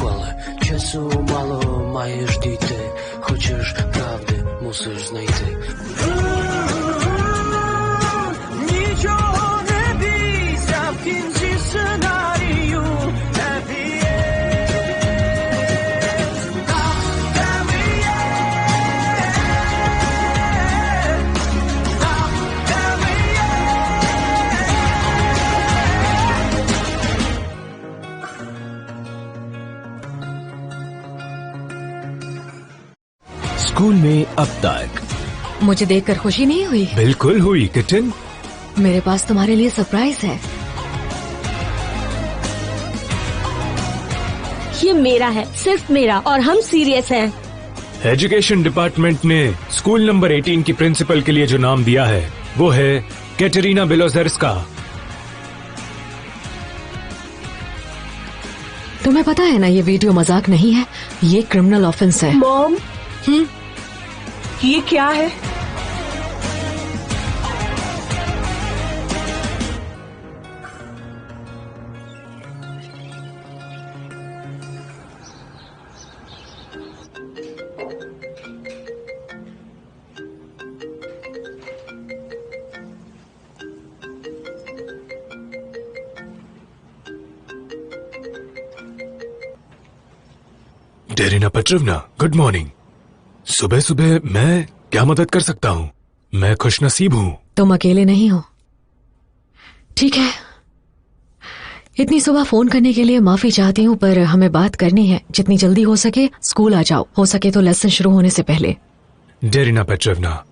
школи. Часу мало маєш дійти, хочеш правди, мусиш знайти. Нічого не бійся, в кінці сценарію happy end. Там, де ми є. Там, де ми є. School में अब तक मुझे देखकर खुशी नहीं हुई? बिल्कुल हुई किटन। मेरे पास तुम्हारे लिए सरप्राइज है। ये मेरा है, सिर्फ मेरा, और हम सीरियस हैं। एजुकेशन डिपार्टमेंट ने स्कूल नंबर 18 की प्रिंसिपल के लिए जो नाम दिया है वो है कैटरीना बेलोजेर्स्का। तुम्हें पता है ना, ये वीडियो मजाक नहीं है, ये क्रिमिनल ऑफेंस है। मॉम, ये क्या है? डेरिना पेट्रोवना, गुड मॉर्निंग। सुबह सुबह मैं क्या मदद कर सकता हूँ? मैं खुशनसीब हूँ। तुम अकेले नहीं हो, ठीक है। इतनी सुबह फोन करने के लिए माफी चाहती हूँ, पर हमें बात करनी है। जितनी जल्दी हो सके स्कूल आ जाओ, हो सके तो लेसन शुरू होने से पहले। डेरिना पेट्रोवना,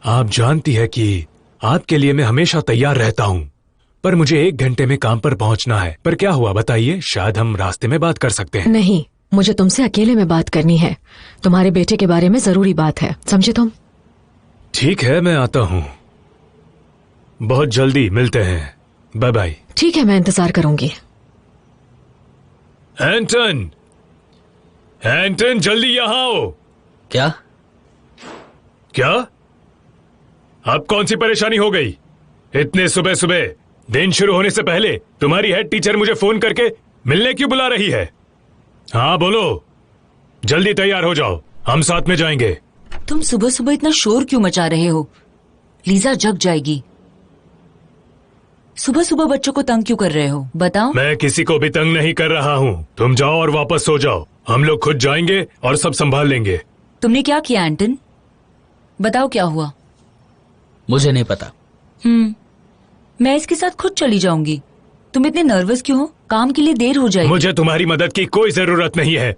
आप जानती है कि आपके लिए मैं हमेशा तैयार रहता हूँ, पर मुझे 1 घंटे में काम पर पहुँचना है। पर क्या हुआ बताइए, शायद हम रास्ते में बात कर सकते हैं। नहीं, मुझे तुमसे अकेले में बात करनी है। तुम्हारे बेटे के बारे में जरूरी बात है, समझे तुम? ठीक है, मैं आता हूँ। बहुत जल्दी मिलते हैं। Bye bye. ठीक है, मैं इंतजार करूंगी। एंटन, एंटन जल्दी यहाँ आओ। क्या? क्या? अब कौन सी परेशानी हो गई? इतने सुबह सुबह, दिन शुरू होने से पहले तुम्हारी हेड टीचर मुझे फोन करके मिलने क्यों बुला रही है? हाँ बोलो, जल्दी तैयार हो जाओ, हम साथ में जाएंगे। तुम सुबह सुबह इतना शोर क्यों मचा रहे हो? लीजा जग जाएगी। सुबह सुबह बच्चों को तंग क्यों कर रहे हो, बताओ। मैं किसी को भी तंग नहीं कर रहा हूँ। तुम जाओ और वापस सो जाओ, हम लोग खुद जाएंगे और सब संभाल लेंगे। तुमने क्या किया एंटन? बताओ क्या हुआ। मुझे नहीं पता। मैं इसके साथ खुद चली जाऊंगी। तुम इतने नर्वस क्यों हो? काम के लिए देर हो जाएगी। मुझे तुम्हारी मदद की कोई जरूरत नहीं है।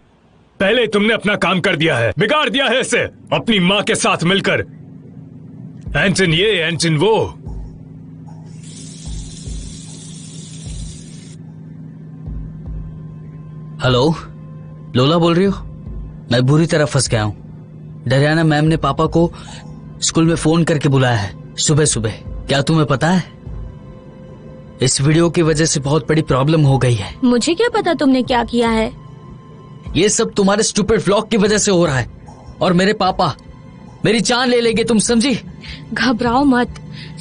पहले तुमने अपना काम कर दिया है, बिगाड़ दिया है इसे अपनी माँ के साथ मिलकर। एंटन ये, एंटन वो। हेलो, लोला बोल रही हो? मैं बुरी तरह फंस गया हूँ। डरियाना मैम ने पापा को स्कूल में फोन करके बुलाया है सुबह सुबह। क्या तुम्हें पता है? इस वीडियो की वजह से बहुत बड़ी प्रॉब्लम हो गई है। मुझे क्या पता तुमने क्या किया है। ये सब तुम्हारे स्टूपिड व्लॉग की वजह से हो रहा है, और मेरे पापा मेरी जान ले लेंगे, तुम समझी? घबराओ मत,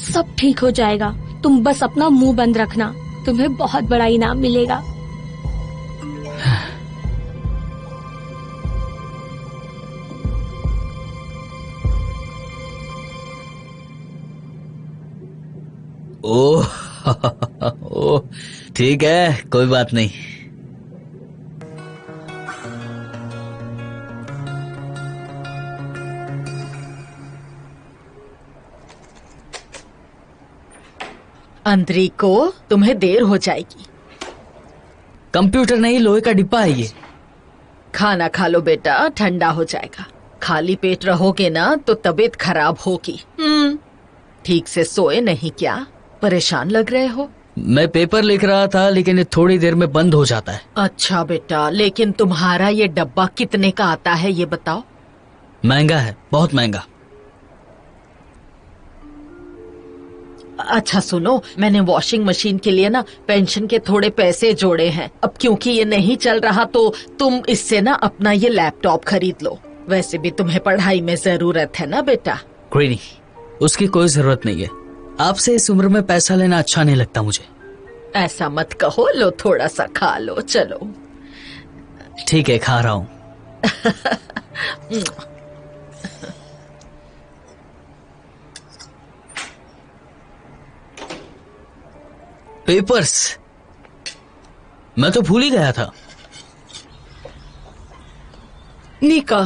सब ठीक हो जाएगा। तुम बस अपना मुंह बंद रखना, तुम्हें बहुत बड़ा इनाम मिलेगा। ओह ओह, ठीक है, कोई बात नहीं। अंतरी को तुम्हें देर हो जाएगी। कंप्यूटर नहीं, लोहे का डिब्बा है ये। खाना खा लो बेटा, ठंडा हो जाएगा। खाली पेट रहोगे ना तो तबीयत खराब होगी। ठीक से सोए नहीं क्या? परेशान लग रहे हो? मैं पेपर लिख रहा था, लेकिन ये थोड़ी देर में बंद हो जाता है। अच्छा बेटा, लेकिन तुम्हारा ये डब्बा कितने का आता है ये बताओ। महंगा है, बहुत महंगा। अच्छा सुनो, मैंने वॉशिंग मशीन के लिए ना पेंशन के थोड़े पैसे जोड़े हैं। अब क्योंकि ये नहीं चल रहा तो तुम इससे ना अपना ये लैपटॉप खरीद लो। वैसे भी तुम्हें पढ़ाई में जरूरत है ना बेटा। कोई नहीं, उसकी कोई जरूरत नहीं है। आपसे इस उम्र में पैसा लेना अच्छा नहीं लगता मुझे। ऐसा मत कहो, लो थोड़ा सा खा लो। चलो ठीक है, खा रहा हूँ। पेपर्स मैं तो भूल ही गया था। निका,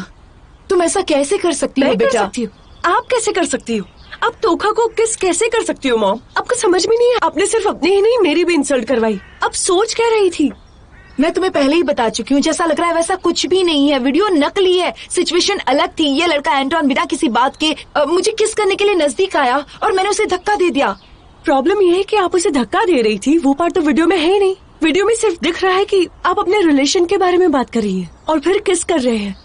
तुम ऐसा कैसे कर सकती हो बेटा? आप कैसे कर सकती हो? आप तोखा को किस कैसे कर सकती हो मॉम? आपको समझ में नहीं है? आपने सिर्फ अपने ही नहीं मेरी भी इंसल्ट करवाई। अब सोच क्या रही थी? मैं तुम्हें पहले ही बता चुकी हूँ, जैसा लग रहा है वैसा कुछ भी नहीं है। वीडियो नकली है, सिचुएशन अलग थी। ये लड़का एंटोन बिना किसी बात के मुझे किस करने के लिए नजदीक आया और मैंने उसे धक्का दे दिया। प्रॉब्लम ये है कि आप उसे धक्का दे रही थी, वो पार्ट तो वीडियो में है ही नहीं। वीडियो में सिर्फ दिख रहा है कि आप अपने रिलेशन के बारे में बात कर रही है और फिर किस कर रहे हैं।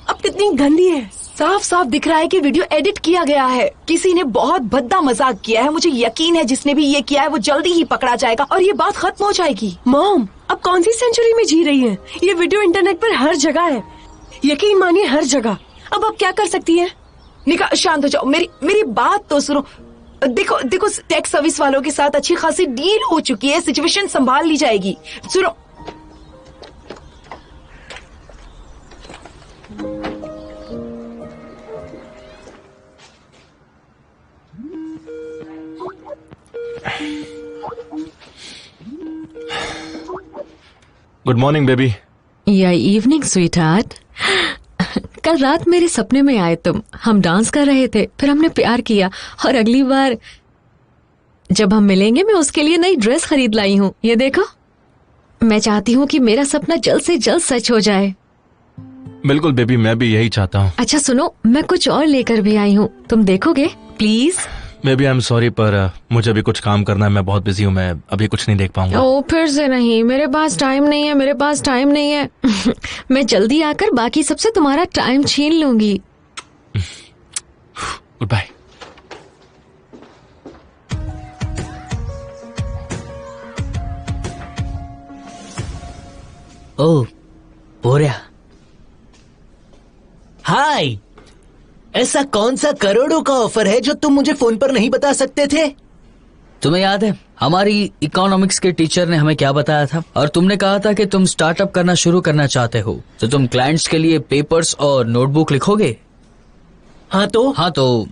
अब कितनी गंदी है, साफ साफ दिख रहा है कि वीडियो एडिट किया गया है। किसी ने बहुत भद्दा मजाक किया है। मुझे यकीन है जिसने भी ये किया है वो जल्दी ही पकड़ा जाएगा और ये बात खत्म हो जाएगी। मॉम, अब कौन सी सेंचुरी में जी रही हैं? ये वीडियो इंटरनेट पर हर जगह है, यकीन मानिए हर जगह। अब आप क्या कर सकती हैं? निका, शांत हो जाओ, मेरी बात तो सुनो। देखो टैक्स सर्विस वालों के साथ अच्छी खासी डील हो चुकी है, सिचुएशन संभाल ली जाएगी। सुनो, गुड मॉर्निंग बेबी। या इवनिंग स्वीट हार्ट। कल रात मेरे सपने में आए तुम। हम डांस कर रहे थे, फिर हमने प्यार किया और अगली बार जब हम मिलेंगे मैं उसके लिए नई ड्रेस खरीद लाई हूँ। ये देखो, मैं चाहती हूँ कि मेरा सपना जल्द से जल्द सच हो जाए। बिल्कुल बेबी, मैं भी यही चाहता हूँ। अच्छा सुनो, मैं कुछ और लेकर भी आई हूँ, तुम देखोगे please? Baby I am sorry, पर मुझे अभी कुछ काम करना है, मैं बहुत बिजी हूँ, मैं अभी कुछ नहीं देख पाऊंगा। ओ फिर से नहीं, मेरे पास टाइम नहीं है। मैं जल्दी आकर बाकी सबसे तुम्हारा टाइम छीन लूंगी। Good bye. ओह बोरिया, हाय। ऐसा कौन सा करोड़ों का ऑफर है जो तुम मुझे फोन पर नहीं बता सकते थे? तुम्हें याद है हमारी इकोनॉमिक्स के टीचर ने हमें क्या बताया था? और तुमने कहा था कि तुम स्टार्टअप करना शुरू करना चाहते हो, तो तुम क्लाइंट्स के लिए पेपर्स और नोटबुक लिखोगे। हाँ तो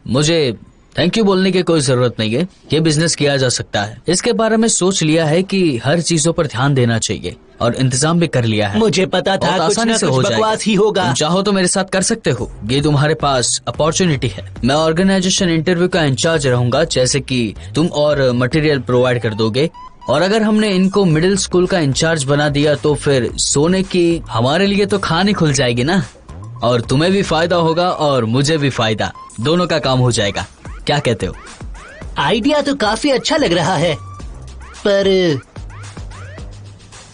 मुझे थैंक यू बोलने की कोई जरूरत नहीं है, ये बिजनेस किया जा सकता है। इसके बारे में सोच लिया है कि हर चीजों पर ध्यान देना चाहिए और इंतजाम भी कर लिया है। मुझे पता था कुछ आसानी ना से कुछ हो बकवास ही होगा। तुम चाहो तो मेरे साथ कर सकते हो, ये तुम्हारे पास अपॉर्चुनिटी है। मैं ऑर्गेनाइजेशन इंटरव्यू का इंचार्ज रहूंगा, जैसे कि तुम और मटेरियल प्रोवाइड कर दोगे। और अगर हमने इनको मिडिल स्कूल का इंचार्ज बना दिया तो फिर सोने की हमारे लिए तो खान ही खुल जाएगी ना, और तुम्हें भी फायदा होगा और मुझे भी फायदा, दोनों का काम हो जाएगा। क्या कहते हो? आइडिया तो काफी अच्छा लग रहा है, पर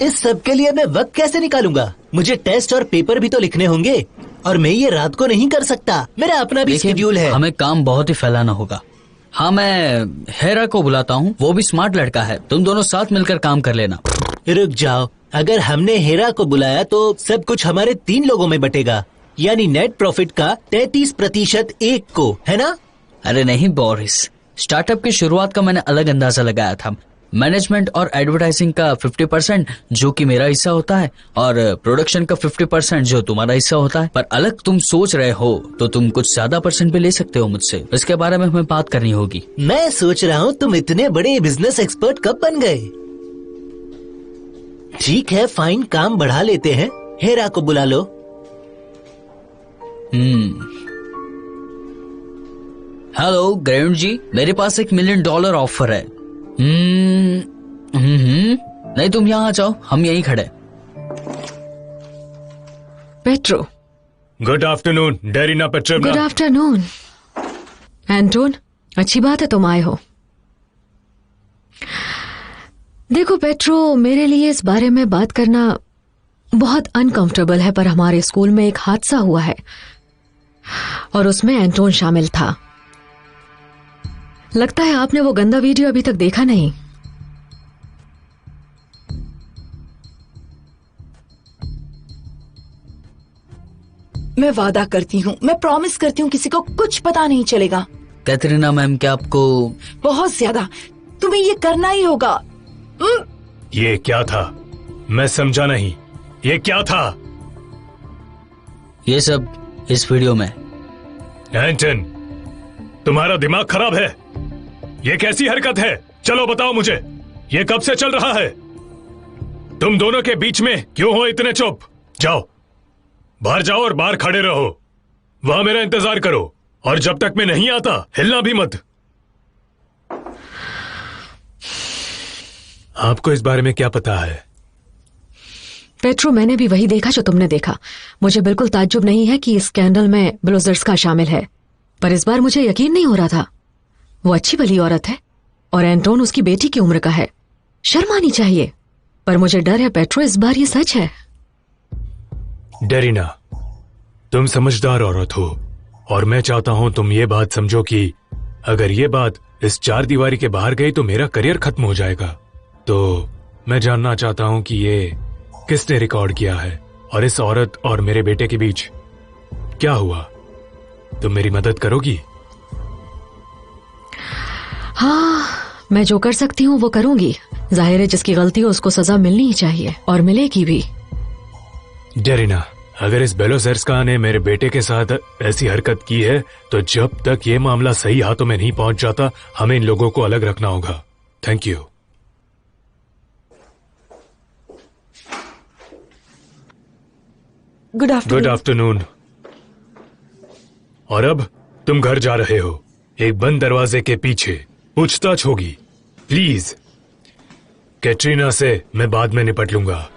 इस सब के लिए मैं वक्त कैसे निकालूंगा? मुझे टेस्ट और पेपर भी तो लिखने होंगे और मैं ये रात को नहीं कर सकता, मेरा अपना भी शेड्यूल है। हमें काम बहुत ही फैलाना होगा। हाँ, मैं हेरा को बुलाता हूँ, वो भी स्मार्ट लड़का है, तुम दोनों साथ मिलकर काम कर लेना। रुक जाओ, अगर हमने हेरा को बुलाया तो सब कुछ हमारे 3 लोगों में बटेगा, यानी नेट प्रॉफिट का 33% एक को, है ना? अरे नहीं बोरिस, स्टार्टअप की शुरुआत का मैंने अलग अंदाजा लगाया था। मैनेजमेंट और एडवर्टाइजिंग का 50% जो कि मेरा हिस्सा होता है, और प्रोडक्शन का 50% जो तुम्हारा हिस्सा होता है। पर अलग तुम सोच रहे हो तो तुम कुछ ज्यादा परसेंट भी ले सकते हो मुझसे, इसके बारे में हमें बात करनी होगी। मैं सोच रहा हूँ तुम इतने बड़े बिजनेस एक्सपर्ट कब बन गए? ठीक है फाइन, काम बढ़ा लेते हैं, हेरा को बुला लो। हेलो ग्रेविड जी, मेरे पास $1 मिलियन ऑफर है। नहीं, तुम यहाँ जाओ, हम यहीं खड़े। Petro. Good afternoon Darina Petrovna. Good afternoon Anton, अच्छी बात है तुम आए हो। देखो पेट्रो, मेरे लिए इस बारे में बात करना बहुत अनकंफर्टेबल है, पर हमारे स्कूल में एक हादसा हुआ है और उसमें एंटोन शामिल था। लगता है आपने वो गंदा वीडियो अभी तक देखा नहीं। मैं वादा करती हूँ, मैं प्रॉमिस करती हूँ, किसी को कुछ पता नहीं चलेगा। कैथरीना मैम, क्या आपको? बहुत ज्यादा, तुम्हें ये करना ही होगा। ये क्या था? मैं समझा नहीं। ये क्या था? ये सब इस वीडियो में। एंटन, तुम्हारा दिमाग खराब है। ये कैसी हरकत है? चलो बताओ मुझे, ये कब से चल रहा है? तुम दोनों के बीच में क्यों हो इतने चुप? जाओ बाहर जाओ और बाहर खड़े रहो। वहां मेरा इंतजार करो और जब तक मैं नहीं आता हिलना भी मत। आपको इस बारे में क्या पता है? पेट्रो, मैंने भी वही देखा जो तुमने देखा। मुझे बिल्कुल ताज्जुब नहीं है कि इस स्कैंडल में ब्लोजर्स्का शामिल है, पर इस बार मुझे यकीन नहीं हो रहा था। वो अच्छी भली औरत है और एंटोन उसकी बेटी की उम्र का है। शर्म आनी चाहिए, पर मुझे डर है पेट्रो, इस बार ये सच है। डेरिना, तुम समझदार औरत हो और मैं चाहता हूं तुम ये बात समझो कि अगर ये बात इस 4 दीवारी के बाहर गई तो मेरा करियर खत्म हो जाएगा। तो मैं जानना चाहता हूं कि ये किसने रिकॉर्ड किया है और इस औरत और मेरे बेटे के बीच क्या हुआ। तुम मेरी मदद करोगी? हाँ, मैं जो कर सकती हूँ वो करूंगी। जाहिर है जिसकी गलती हो उसको सजा मिलनी ही चाहिए और मिलेगी भी। डेरिना, अगर इस बेलोसेर्स्का ने मेरे बेटे के साथ ऐसी हरकत की है तो जब तक ये मामला सही हाथों में नहीं पहुंच जाता हमें इन लोगों को अलग रखना होगा। Thank you. Good afternoon. और अब तुम घर जा रहे हो, एक बंद दरवाजे के पीछे। पूछताछ होगी। प्लीज, कैटरीना से मैं बाद में निपट लूंगा।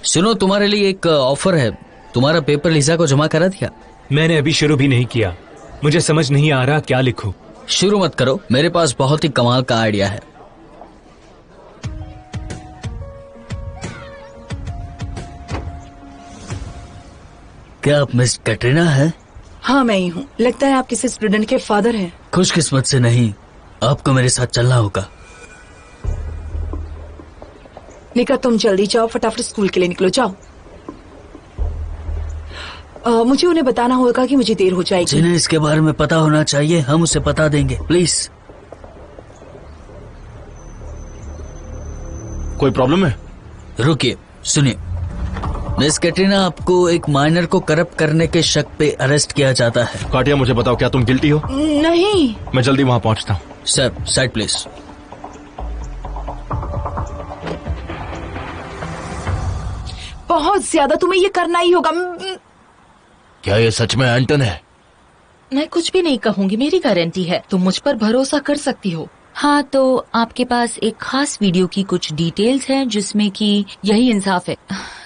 सुनो, तुम्हारे लिए एक ऑफर है। तुम्हारा पेपर लिसा को जमा करा दिया? मैंने अभी शुरू भी नहीं किया। मुझे समझ नहीं आ रहा क्या लिखूं। शुरू मत करो, मेरे पास बहुत ही कमाल का आइडिया है। क्या आप मिस कैटरीना है? हाँ, मैं ही हूँ। लगता है आप किसी स्टूडेंट के फादर हैं। खुशकिस्मत से नहीं, आपको मेरे साथ चलना होगा। निका, तुम जल्दी जाओ, फटाफट स्कूल के लिए निकलो, जाओ। मुझे उन्हें बताना होगा कि मुझे देर हो जाएगी। जिन्हें इसके बारे में पता होना चाहिए हम उसे बता देंगे। प्लीज। कोई प्रॉब्लम है? रुकिए, सुनिए। मिस कैटरीना, आपको एक माइनर को करप्ट करने के शक पे अरेस्ट किया जाता है। काटिया, मुझे बताओ, क्या तुम गिल्टी हो? नहीं। मैं जल्दी वहां पहुंचता हूँ। Sir, side please. बहुत ज्यादा तुम्हें ये करना ही होगा। क्या ये सच में एंटन है? मैं कुछ भी नहीं कहूंगी, मेरी गारंटी है। तुम मुझ पर भरोसा कर सकती हो। हाँ, तो आपके पास एक खास वीडियो की कुछ डिटेल्स हैं जिसमें कि यही इंसाफ है।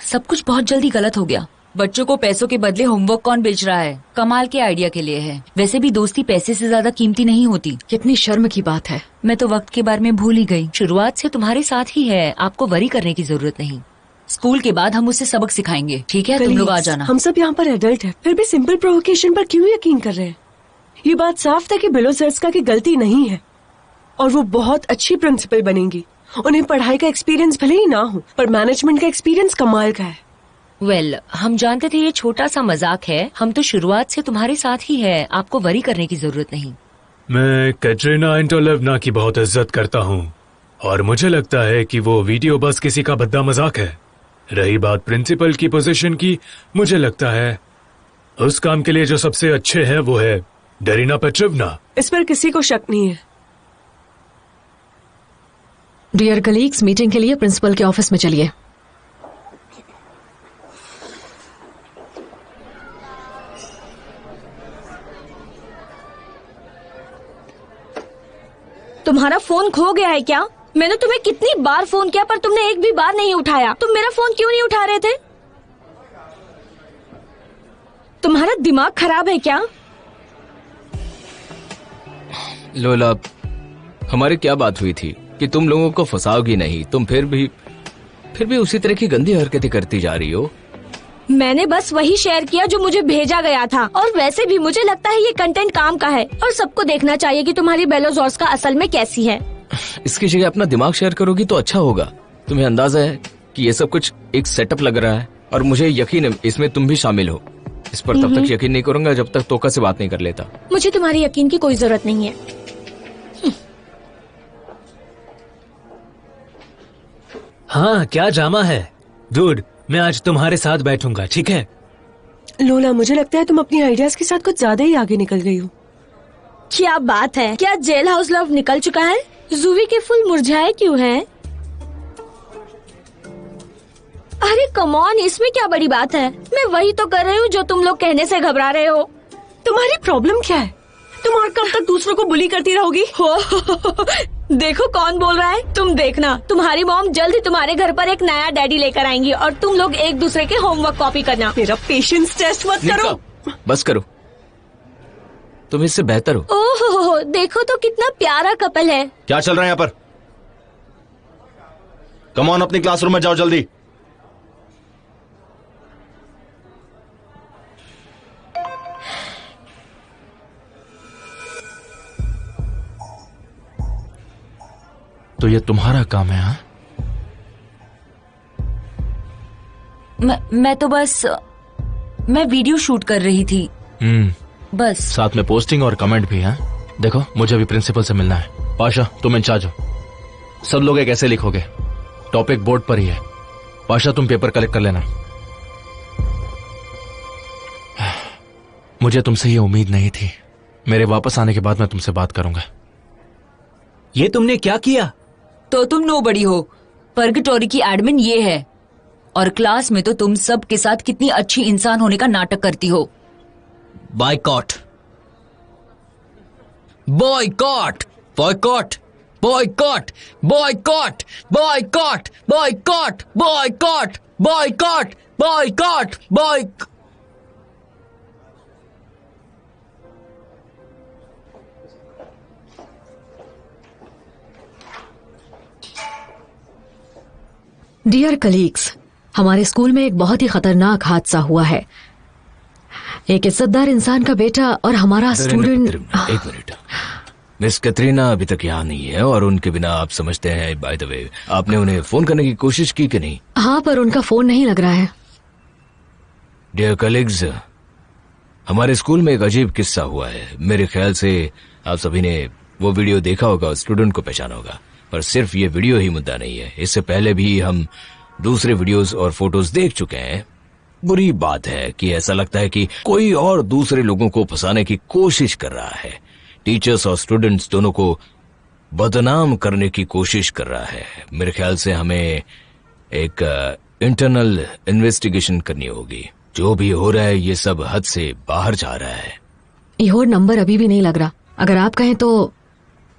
सब कुछ बहुत जल्दी गलत हो गया। बच्चों को पैसों के बदले होमवर्क कौन बेच रहा है? कमाल के आइडिया के लिए है। वैसे भी दोस्ती पैसे से ज्यादा कीमती नहीं होती। कितनी शर्म की बात है। मैं तो वक्त के बारे में भूल ही गई। शुरुआत से तुम्हारे साथ ही है, आपको वरी करने की जरूरत नहीं। स्कूल के बाद हम उसे सबक सिखाएंगे, ठीक है? तुम लोग आ जाना। हम सब यहाँ पर एडल्ट हैं, फिर भी सिंपल प्रोवोकेशन पर क्यों यकीन कर रहे हैं? ये बात साफ था कि बेलोसेर्स्का की गलती नहीं है और वो बहुत अच्छी प्रिंसिपल बनेंगी। उन्हें पढ़ाई का एक्सपीरियंस भले ही ना हो, पर मैनेजमेंट का एक्सपीरियंस कमाल का है। वेल, हम जानते थे ये छोटा सा मजाक है। हम तो शुरुआत से तुम्हारे साथ ही है, आपको वरी करने की जरूरत नहीं। मैं कैटरीना एंटोलेवना की बहुत इज्जत करता हूँ और मुझे लगता है कि वो वीडियो बस किसी का भद्दा मजाक है। रही बात प्रिंसिपल की पोजीशन की, मुझे लगता है उस काम के लिए जो सबसे अच्छे है वो है डेरिना पेट्रोवना। इस पर किसी को शक नहीं है। डियर कलीग्स, मीटिंग के लिए प्रिंसिपल के ऑफिस में चलिए। तुम्हारा फोन खो गया है क्या? मैंने तुम्हें कितनी बार फोन किया पर तुमने एक भी बार नहीं उठाया। तुम मेरा फोन क्यों नहीं उठा रहे थे? तुम्हारा दिमाग खराब है क्या? लोला, हमारी क्या बात हुई थी कि तुम लोगों को फंसाओगी नहीं? तुम फिर भी उसी तरह की गंदी हरकतें करती जा रही हो। मैंने बस वही शेयर किया जो मुझे भेजा गया था, और वैसे भी मुझे लगता है ये कंटेंट काम का है और सबको देखना चाहिए कि तुम्हारी बेलोजोर्स्का असल में कैसी है। इसकी जगह अपना दिमाग शेयर करोगी तो अच्छा होगा। तुम्हें अंदाजा है कि ये सब कुछ एक सेटअप लग रहा है और मुझे यकीन है इसमें तुम भी शामिल हो। इस पर तब तक यकीन नहीं करूंगा जब तक तोका से बात नहीं कर लेता। मुझे तुम्हारे यकीन की कोई जरूरत नहीं है। हाँ, क्या ड्रामा है। डूड, मैं आज तुम्हारे साथ बैठूंगा, ठीक है? लोला, मुझे लगता है तुम अपनी आइडियाज के साथ कुछ ज्यादा ही आगे निकल गई हो। क्या बात है, क्या जेल हाउस लव निकल चुका है? जूवी के फूल मुरझाए क्यों हैं? अरे कम ऑन, इसमें क्या बड़ी बात है? मैं वही तो कर रही हूँ जो तुम लोग कहने से घबरा रहे हो। तुम्हारी प्रॉब्लम क्या है? तुम और कब तक दूसरों को बुली करती रहोगी? देखो कौन बोल रहा है। तुम देखना, तुम्हारी मॉम जल्द ही तुम्हारे घर पर एक नया डैडी लेकर आएंगी और तुम लोग एक दूसरे के होमवर्क कॉपी करना। मेरा पेशेंस टेस्ट मत करो। बस करो, तुम इससे बेहतर हो। ओहो, देखो तो कितना प्यारा कपल है। क्या चल रहा है यहाँ पर? कम ऑन, अपनी क्लासरूम में जाओ जल्दी। तो ये तुम्हारा काम है? हाँ, मैं तो बस मैं वीडियो शूट कर रही थी बस। साथ में पोस्टिंग और कमेंट भी है। देखो, मुझे अभी प्रिंसिपल से मिलना है। पाशा, तुम इंचार्ज हो। सब लोग एक ऐसे लिखोगे, टॉपिक बोर्ड पर ही है। पाशा, तुम पेपर कलेक्ट कर लेना। मुझे तुमसे ये उम्मीद नहीं थी। मेरे वापस आने के बाद मैं तुमसे बात करूंगा। ये तुमने क्या किया? तो तुम नोबडी हो। पर्गटोरी की एडमिन ये है, और क्लास में तो तुम सब के साथ कितनी अच्छी इंसान होने का नाटक करती हो। Boycott, boycott, boycott, boycott, boycott, boycott, boycott, boycott, boycott, boycott, boycott. Dear colleagues, हमारे स्कूल में एक बहुत ही खतरनाक हादसा हुआ है। एक इज्जतदार इंसान का बेटा और हमारा स्टूडेंट। एक मिनट, मिस कैटरीना अभी तक यहाँ नहीं है और उनके बिना आप समझते हैं, बाय द वे, आपने उन्हें फोन करने की कोशिश की कि नहीं? हाँ, पर उनका फोन नहीं लग रहा है। डियर कलीग्स, हमारे स्कूल में एक अजीब किस्सा हुआ है। मेरे ख्याल से आप सभी ने वो वीडियो देखा होगा और स्टूडेंट को पहचाना होगा। पर सिर्फ ये वीडियो ही मुद्दा नहीं है, इससे पहले भी हम दूसरे वीडियोस और फोटोज देख चुके हैं। बुरी बात है कि ऐसा लगता है कि कोई और दूसरे लोगों को फंसाने की कोशिश कर रहा है। टीचर्स और स्टूडेंट्स दोनों को बदनाम करने की कोशिश कर रहा है। मेरे ख्याल से हमें एक इंटरनल इन्वेस्टिगेशन करनी होगी। जो भी हो रहा है ये सब हद से बाहर जा रहा है। योर नंबर अभी भी नहीं लग रहा। अगर आप कहें तो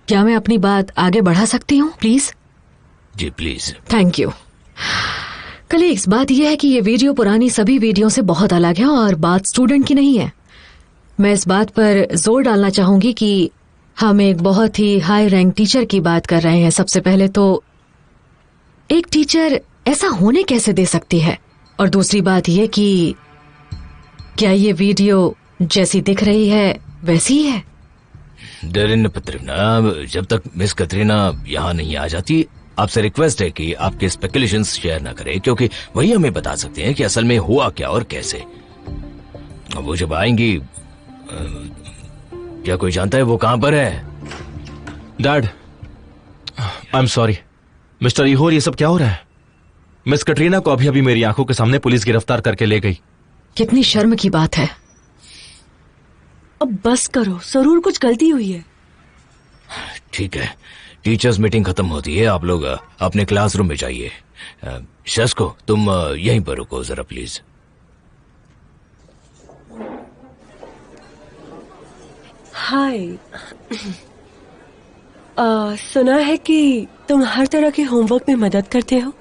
क्या मैं अपनी बात आगे बढ़ा सकती हूँ प्लीज? जी प्लीज। Thank you. कलीग्स, बात यह है कि ये वीडियो पुरानी सभी वीडियो से बहुत अलग है और बात स्टूडेंट की नहीं है। मैं इस बात पर जोर डालना चाहूंगी कि हम एक बहुत ही हाई रैंक टीचर की बात कर रहे हैं। सबसे पहले तो एक टीचर ऐसा होने कैसे दे सकती है, और दूसरी बात यह कि क्या ये वीडियो जैसी दिख रही है वैसी ही है? डरिन पत्रिना, जब तक मिस कैटरीना यहाँ नहीं आ जाती, आपसे रिक्वेस्ट है कि आपके स्पेकुलेशंस शेयर ना करें, क्योंकि वही हमें बता सकते हैं कि असल में हुआ क्या और कैसे। वो जब आएंगी, क्या कोई जानता है वो कहाँ पर है? Dad, I am sorry. Mister इहोर, ये सब क्या हो रहा है? मिस कैटरीना को अभी अभी मेरी आंखों के सामने पुलिस गिरफ्तार करके ले गई। कितनी शर्म की बात है। अब बस करो, जरूर कुछ गलती हुई है। ठीक है, टीचर्स मीटिंग खत्म होती है, आप लोग अपने क्लासरूम में जाइए। शस्को, तुम यहीं पर रुको जरा प्लीज। हाय। सुना है कि तुम हर तरह के होमवर्क में मदद करते हो।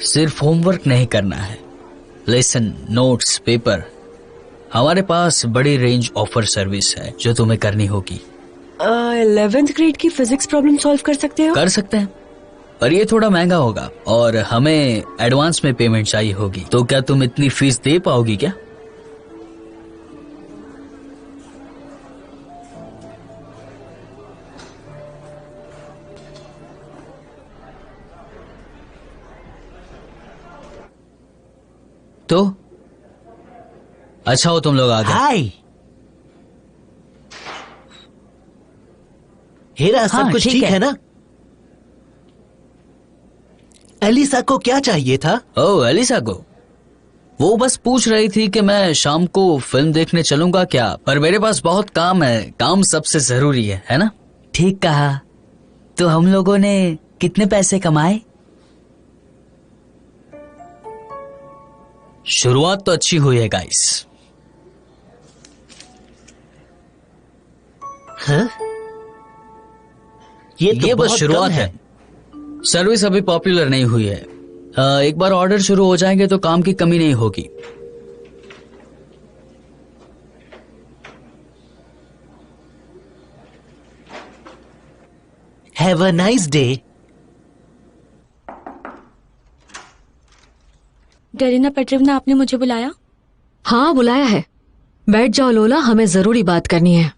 सिर्फ होमवर्क नहीं करना है, लेसन, नोट्स, पेपर। हमारे पास बड़ी रेंज ऑफर सर्विस है जो तुम्हें करनी होगी। 11th ग्रेड की फिजिक्स प्रॉब्लम सॉल्व कर सकते हो? कर सकते हैं, पर ये थोड़ा महंगा होगा और हमें एडवांस में पेमेंट चाहिए होगी। तो क्या तुम इतनी फीस दे पाओगी क्या? तो अच्छा हो तुम लोग आ गए। हाय हीरा, सब कुछ ठीक है ना? एलिसा को क्या चाहिए था? ओह, एलिसा को वो बस पूछ रही थी कि मैं शाम को फिल्म देखने चलूंगा क्या, पर मेरे पास बहुत काम है। काम सबसे जरूरी है ना? ठीक कहा। तो हम लोगों ने कितने पैसे कमाए? शुरुआत तो अच्छी हुई है गाइस। हाँ? ये बस शुरुआत है। सर्विस अभी पॉपुलर नहीं हुई है। एक बार ऑर्डर शुरू हो जाएंगे तो काम की कमी नहीं होगी। Have a nice day. Darina Petrovna, आपने मुझे बुलाया? हाँ, बुलाया है। बैठ जाओ लोला, हमें जरूरी बात करनी है।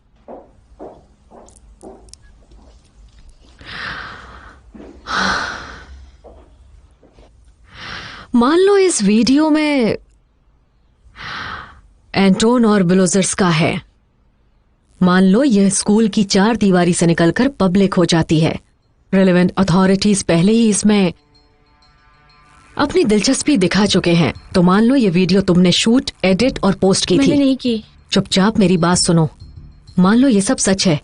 मान लो इस वीडियो में एंटोन और ब्लोजर्स का है। मान लो यह स्कूल की 4 दीवारी से निकलकर पब्लिक हो जाती है। रेलेवेंट अथॉरिटीज पहले ही इसमें अपनी दिलचस्पी दिखा चुके हैं। तो मान लो ये वीडियो तुमने शूट, एडिट और पोस्ट की थी। मैंने नहीं की। चुपचाप मेरी बात सुनो। मान लो ये सब सच है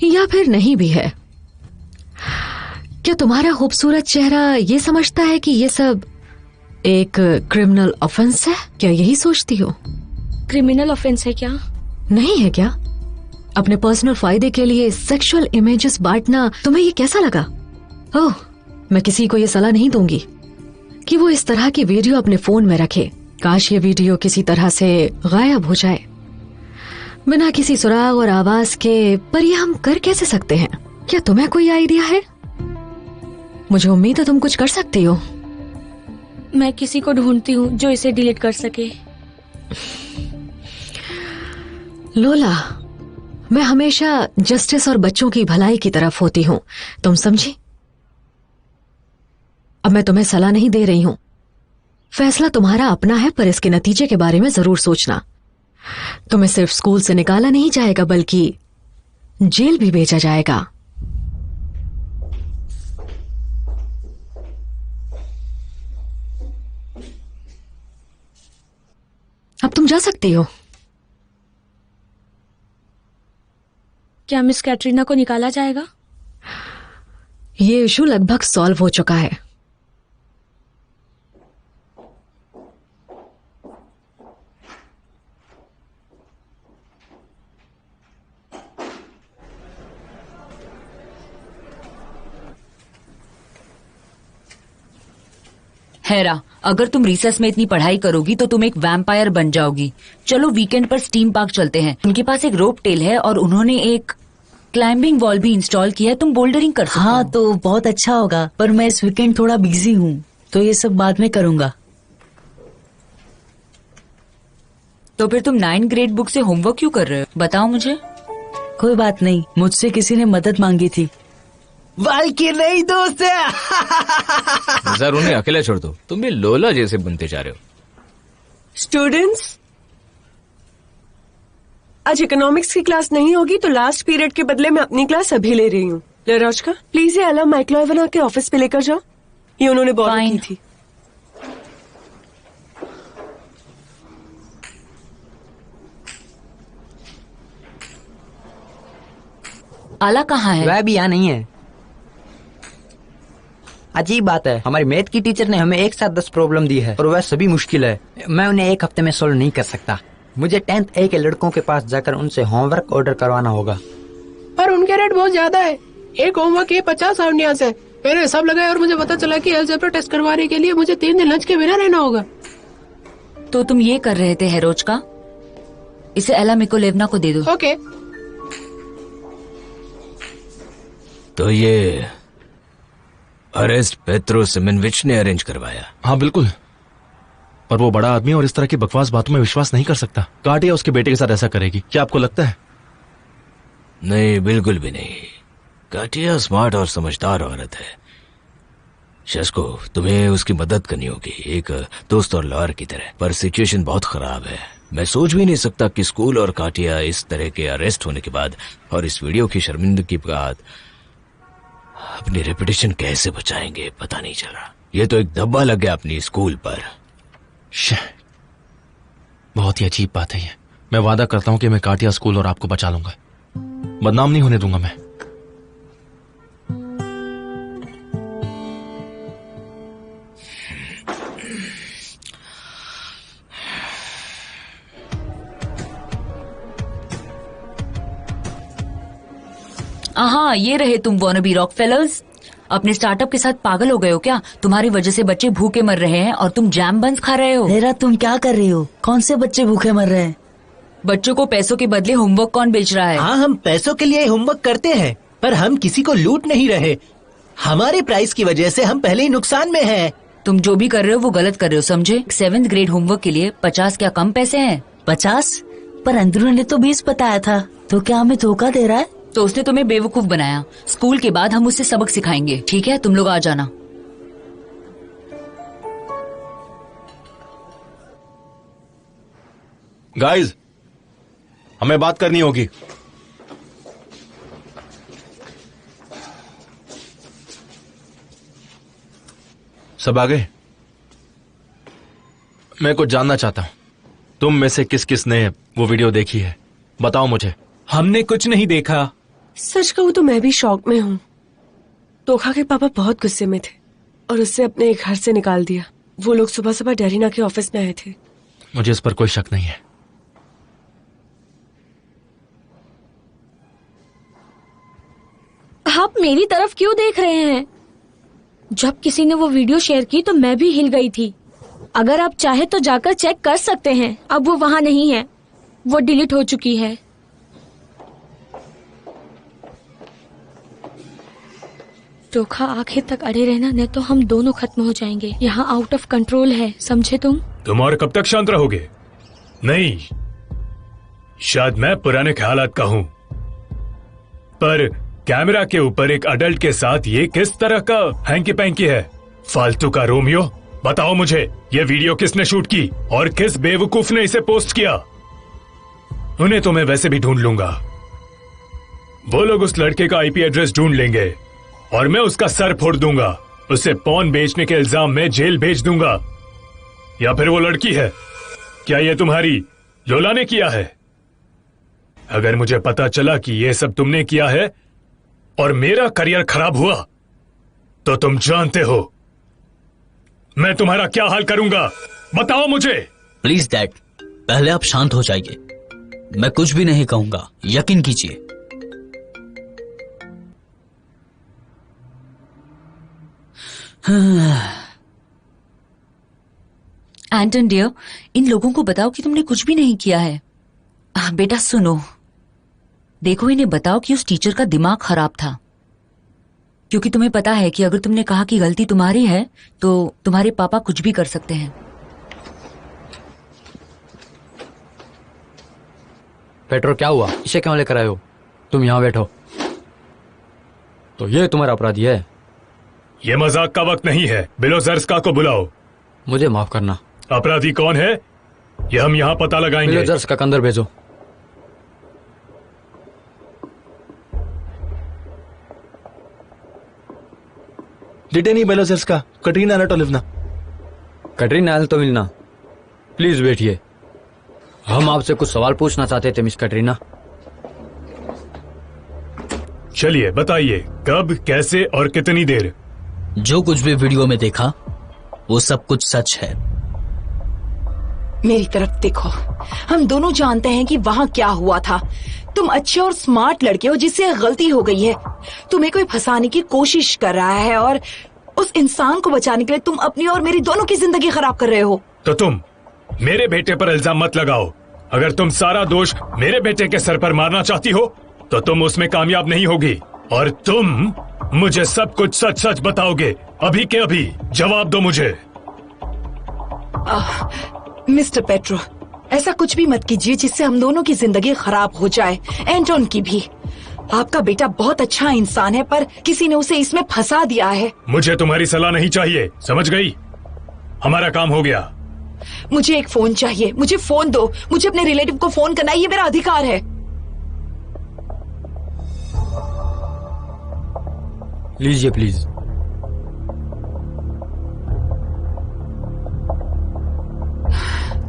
या फिर नहीं भी है। क्या तुम्हारा खूबसूरत चेहरा ये समझता है कि ये सब एक क्रिमिनल ऑफेंस है? क्या यही सोचती हो? क्रिमिनल ऑफेंस है क्या? नहीं है क्या? अपने पर्सनल फायदे के लिए सेक्सुअल इमेजेस बांटना तुम्हें ये कैसा लगा? ओह, मैं किसी को ये सलाह नहीं दूंगी कि वो इस तरह की वीडियो अपने फोन में रखे। काश ये वीडियो किसी तरह से गायब हो जाए बिना किसी सुराग और आवाज के, पर ये हम कर कैसे सकते हैं? क्या तुम्हें कोई आइडिया है? मुझे उम्मीद है तुम कुछ कर सकती हो। मैं किसी को ढूंढती हूँ जो इसे डिलीट कर सके। लोला, मैं हमेशा जस्टिस और बच्चों की भलाई की तरफ होती हूँ, तुम समझी? अब मैं तुम्हें सलाह नहीं दे रही हूं। फैसला तुम्हारा अपना है, पर इसके नतीजे के बारे में जरूर सोचना। तुम्हें सिर्फ स्कूल से निकाला नहीं जाएगा बल्कि जेल भी भेजा जाएगा। अब तुम जा सकती हो। क्या मिस कैटरीना को निकाला जाएगा? ये इशू लगभग सॉल्व हो चुका है। हेरा, अगर तुम रिसेस में इतनी पढ़ाई करोगी तो तुम एक वैम्पायर बन जाओगी। चलो वीकेंड पर स्टीम पार्क चलते हैं। उनके पास एक रोप टेल है और उन्होंने एक क्लाइंबिंग वॉल भी इंस्टॉल किया है। तुम बोल्डरिंग कर सकते हो। हाँ, तो बहुत अच्छा होगा, पर मैं इस वीकेंड थोड़ा बिजी हूँ, तो ये सब बाद में करूंगा। तो फिर तुम 9th ग्रेड बुक से होमवर्क क्यों कर रहे हो? बताओ मुझे। कोई बात नहीं, मुझसे किसी ने मदद मांगी थी। भाई की नई दोस्त है। सर, उन्हें अकेला छोड़ दो, तुम भी लोला जैसे बनते जा रहे हो। स्टूडेंट्स, आज इकोनॉमिक्स की क्लास नहीं होगी तो लास्ट पीरियड के बदले मैं अपनी क्लास अभी ले रही हूँ। लरोचका, प्लीज ये अला माइक्लोइवना के ऑफिस पे लेकर जाओ। ये उन्होंने बॉर्डर की थी। आला कहाँ है? वह भी यहाँ नहीं है। अजीब बात है, हमारी मैथ की टीचर ने हमें एक साथ 10 प्रॉब्लम दी है और वह सभी मुश्किल है। मैं उन्हें एक हफ्ते में सोल्व नहीं कर सकता। मुझे 10th A के लड़कों के पास जाकर उनसे होमवर्क ऑर्डर करवाना होगा। पर उनके रेट बहुत ज्यादा है। एक होमवर्क के 50 आउंडियाज है। मैंने हिसाब लगाया और मुझे पता चला कि अलजेब्रा टेस्ट करवाने के लिए मुझे 3 दिन लंच के बिना रहना होगा। तो तुम ये कर रहे थे हेरोज का? इसे एला मिकोलेवना को दे दो। ओके। तो ये अरेस्ट पेत्रो सिमेनविच ने अरेंज करवाया? हाँ बिल्कुल, और वो बड़ा आदमी और इस तरह की बकवास बातों में विश्वास नहीं कर सकता। काटिया उसके बेटे के साथ ऐसा करेगी, क्या आपको लगता है? नहीं, बिल्कुल भी नहीं। काटिया स्मार्ट और समझदार औरत है। शस्को, तुम्हें उसकी मदद करनी होगी, एक दोस्त और लॉयर की तरह। पर सिचुएशन बहुत खराब है। मैं सोच भी नहीं सकता कि स्कूल और काटिया इस तरह के अरेस्ट होने के बाद और इस वीडियो की शर्मिंदगी के बाद अपनी रेपुटेशन कैसे बचाएंगे, पता नहीं चल रहा। ये तो एक धब्बा लग गया अपनी स्कूल पर। बहुत ही अजीब बात है ये। मैं वादा करता हूं कि मैं काटिया स्कूल और आपको बचा लूंगा, बदनाम नहीं होने दूंगा मैं। हाँ, ये रहे तुम वॉनबी रॉकफेलर्स। अपने स्टार्टअप के साथ पागल हो गए हो क्या? तुम्हारी वजह से बच्चे भूखे मर रहे हैं और तुम जैम बंस खा रहे हो। हेरा, तुम क्या कर रही हो? कौन से बच्चे भूखे मर रहे हैं? बच्चों को पैसों के बदले होमवर्क कौन बेच रहा है? हाँ, हम पैसों के लिए होमवर्क करते हैं, पर हम किसी को लूट नहीं रहे। हमारे प्राइस की वजह से हम पहले ही नुकसान में हैं। तुम जो भी कर रहे हो वो गलत कर रहे हो, समझे? 7th ग्रेड होमवर्क के लिए 50 क्या कम पैसे हैं? 50? पर अंदरू ने तो 20 बताया था, तो क्या हमें धोखा दे रहा है? तो उसने तुम्हें बेवकूफ बनाया। स्कूल के बाद हम उससे सबक सिखाएंगे, ठीक है? तुम लोग आ जाना। गाइस, हमें बात करनी होगी। सब आ गए? मैं कुछ जानना चाहता हूं, तुम में से किस किस ने वो वीडियो देखी है? बताओ मुझे। हमने कुछ नहीं देखा। सच कहूँ तो मैं भी शॉक में हूँ। तोखा के पापा बहुत गुस्से में थे और उससे अपने घर से निकाल दिया। वो लोग सुबह सुबह डेरिना के ऑफिस में आए थे। मुझे इस पर कोई शक नहीं है। आप मेरी तरफ क्यों देख रहे हैं? जब किसी ने वो वीडियो शेयर की तो मैं भी हिल गई थी। अगर आप चाहे तो जाकर चेक कर सकते हैं। अब वो वहाँ नहीं है, वो डिलीट हो चुकी है। टोखा, आखिर तक अड़े रहना, नहीं तो हम दोनों खत्म हो जाएंगे। यहाँ आउट ऑफ कंट्रोल है, समझे तुम और कब तक शांत रहोगे? नहीं, शायद मैं पुराने ख्यालात का हूँ, पर कैमरा के ऊपर एक अडल्ट के साथ ये किस तरह का हैंकी पैंकी है? फालतू का रोमियो। बताओ मुझे, ये वीडियो किसने शूट की और किस बेवकूफ ने इसे पोस्ट किया? उन्हें तो मैं वैसे भी ढूंढ लूंगा। वो लोग उस लड़के का आईपी एड्रेस ढूंढ लेंगे और मैं उसका सर फोड़ दूंगा। उसे पॉन बेचने के इल्जाम में जेल भेज दूंगा। या फिर वो लड़की है? क्या ये तुम्हारी लोला ने किया है? अगर मुझे पता चला कि ये सब तुमने किया है और मेरा करियर खराब हुआ तो तुम जानते हो मैं तुम्हारा क्या हाल करूंगा। बताओ मुझे। प्लीज डैड, पहले आप शांत हो जाइए। मैं कुछ भी नहीं कहूंगा, यकीन कीजिए। एंटन डियर, इन लोगों को बताओ कि तुमने कुछ भी नहीं किया है। बेटा सुनो, देखो इन्हें बताओ कि उस टीचर का दिमाग खराब था, क्योंकि तुम्हें पता है कि अगर तुमने कहा कि गलती तुम्हारी है तो तुम्हारे पापा कुछ भी कर सकते हैं। पेट्रो, क्या हुआ? इसे क्यों लेकर आए हो? तुम यहाँ बैठो। तो ये तुम्हारा अपराधी है? ये मजाक का वक्त नहीं है। बिलोजर्स्का को बुलाओ। मुझे माफ करना। अपराधी कौन है ये हम यहाँ पता लगाएंगे। बिलोजर्स्का का अंदर भेजो। डिटेनी बेलोजर्स्का, कटरीना एनाटोलिवना। कटरीना एनाटोलिवना, प्लीज बैठिए। हम आपसे कुछ सवाल पूछना चाहते थे मिस कटरीना। चलिए बताइए, कब, कैसे और कितनी देर? जो कुछ भी वीडियो में देखा वो सब कुछ सच है। मेरी तरफ देखो, हम दोनों जानते हैं कि वहाँ क्या हुआ था। तुम अच्छे और स्मार्ट लड़के हो जिससे गलती हो गई है। तुम्हें कोई फंसाने की कोशिश कर रहा है और उस इंसान को बचाने के लिए तुम अपनी और मेरी दोनों की जिंदगी खराब कर रहे हो। तो तुम मेरे बेटे पर इल्जाम मत लगाओ। अगर तुम सारा दोष मेरे बेटे के सर पर मारना चाहती हो तो तुम उसमें कामयाब नहीं होगी और तुम मुझे सब कुछ सच सच बताओगे। अभी के अभी जवाब दो मुझे। मिस्टर पेट्रो, ऐसा कुछ भी मत कीजिए जिससे हम दोनों की जिंदगी खराब हो जाए, एंटोन की भी। आपका बेटा बहुत अच्छा इंसान है, पर किसी ने उसे इसमें फंसा दिया है। मुझे तुम्हारी सलाह नहीं चाहिए, समझ गई? हमारा काम हो गया। मुझे एक फोन चाहिए, मुझे फोन दो। मुझे अपने रिलेटिव को फोन करना, ये मेरा अधिकार है। लीजिए प्लीज।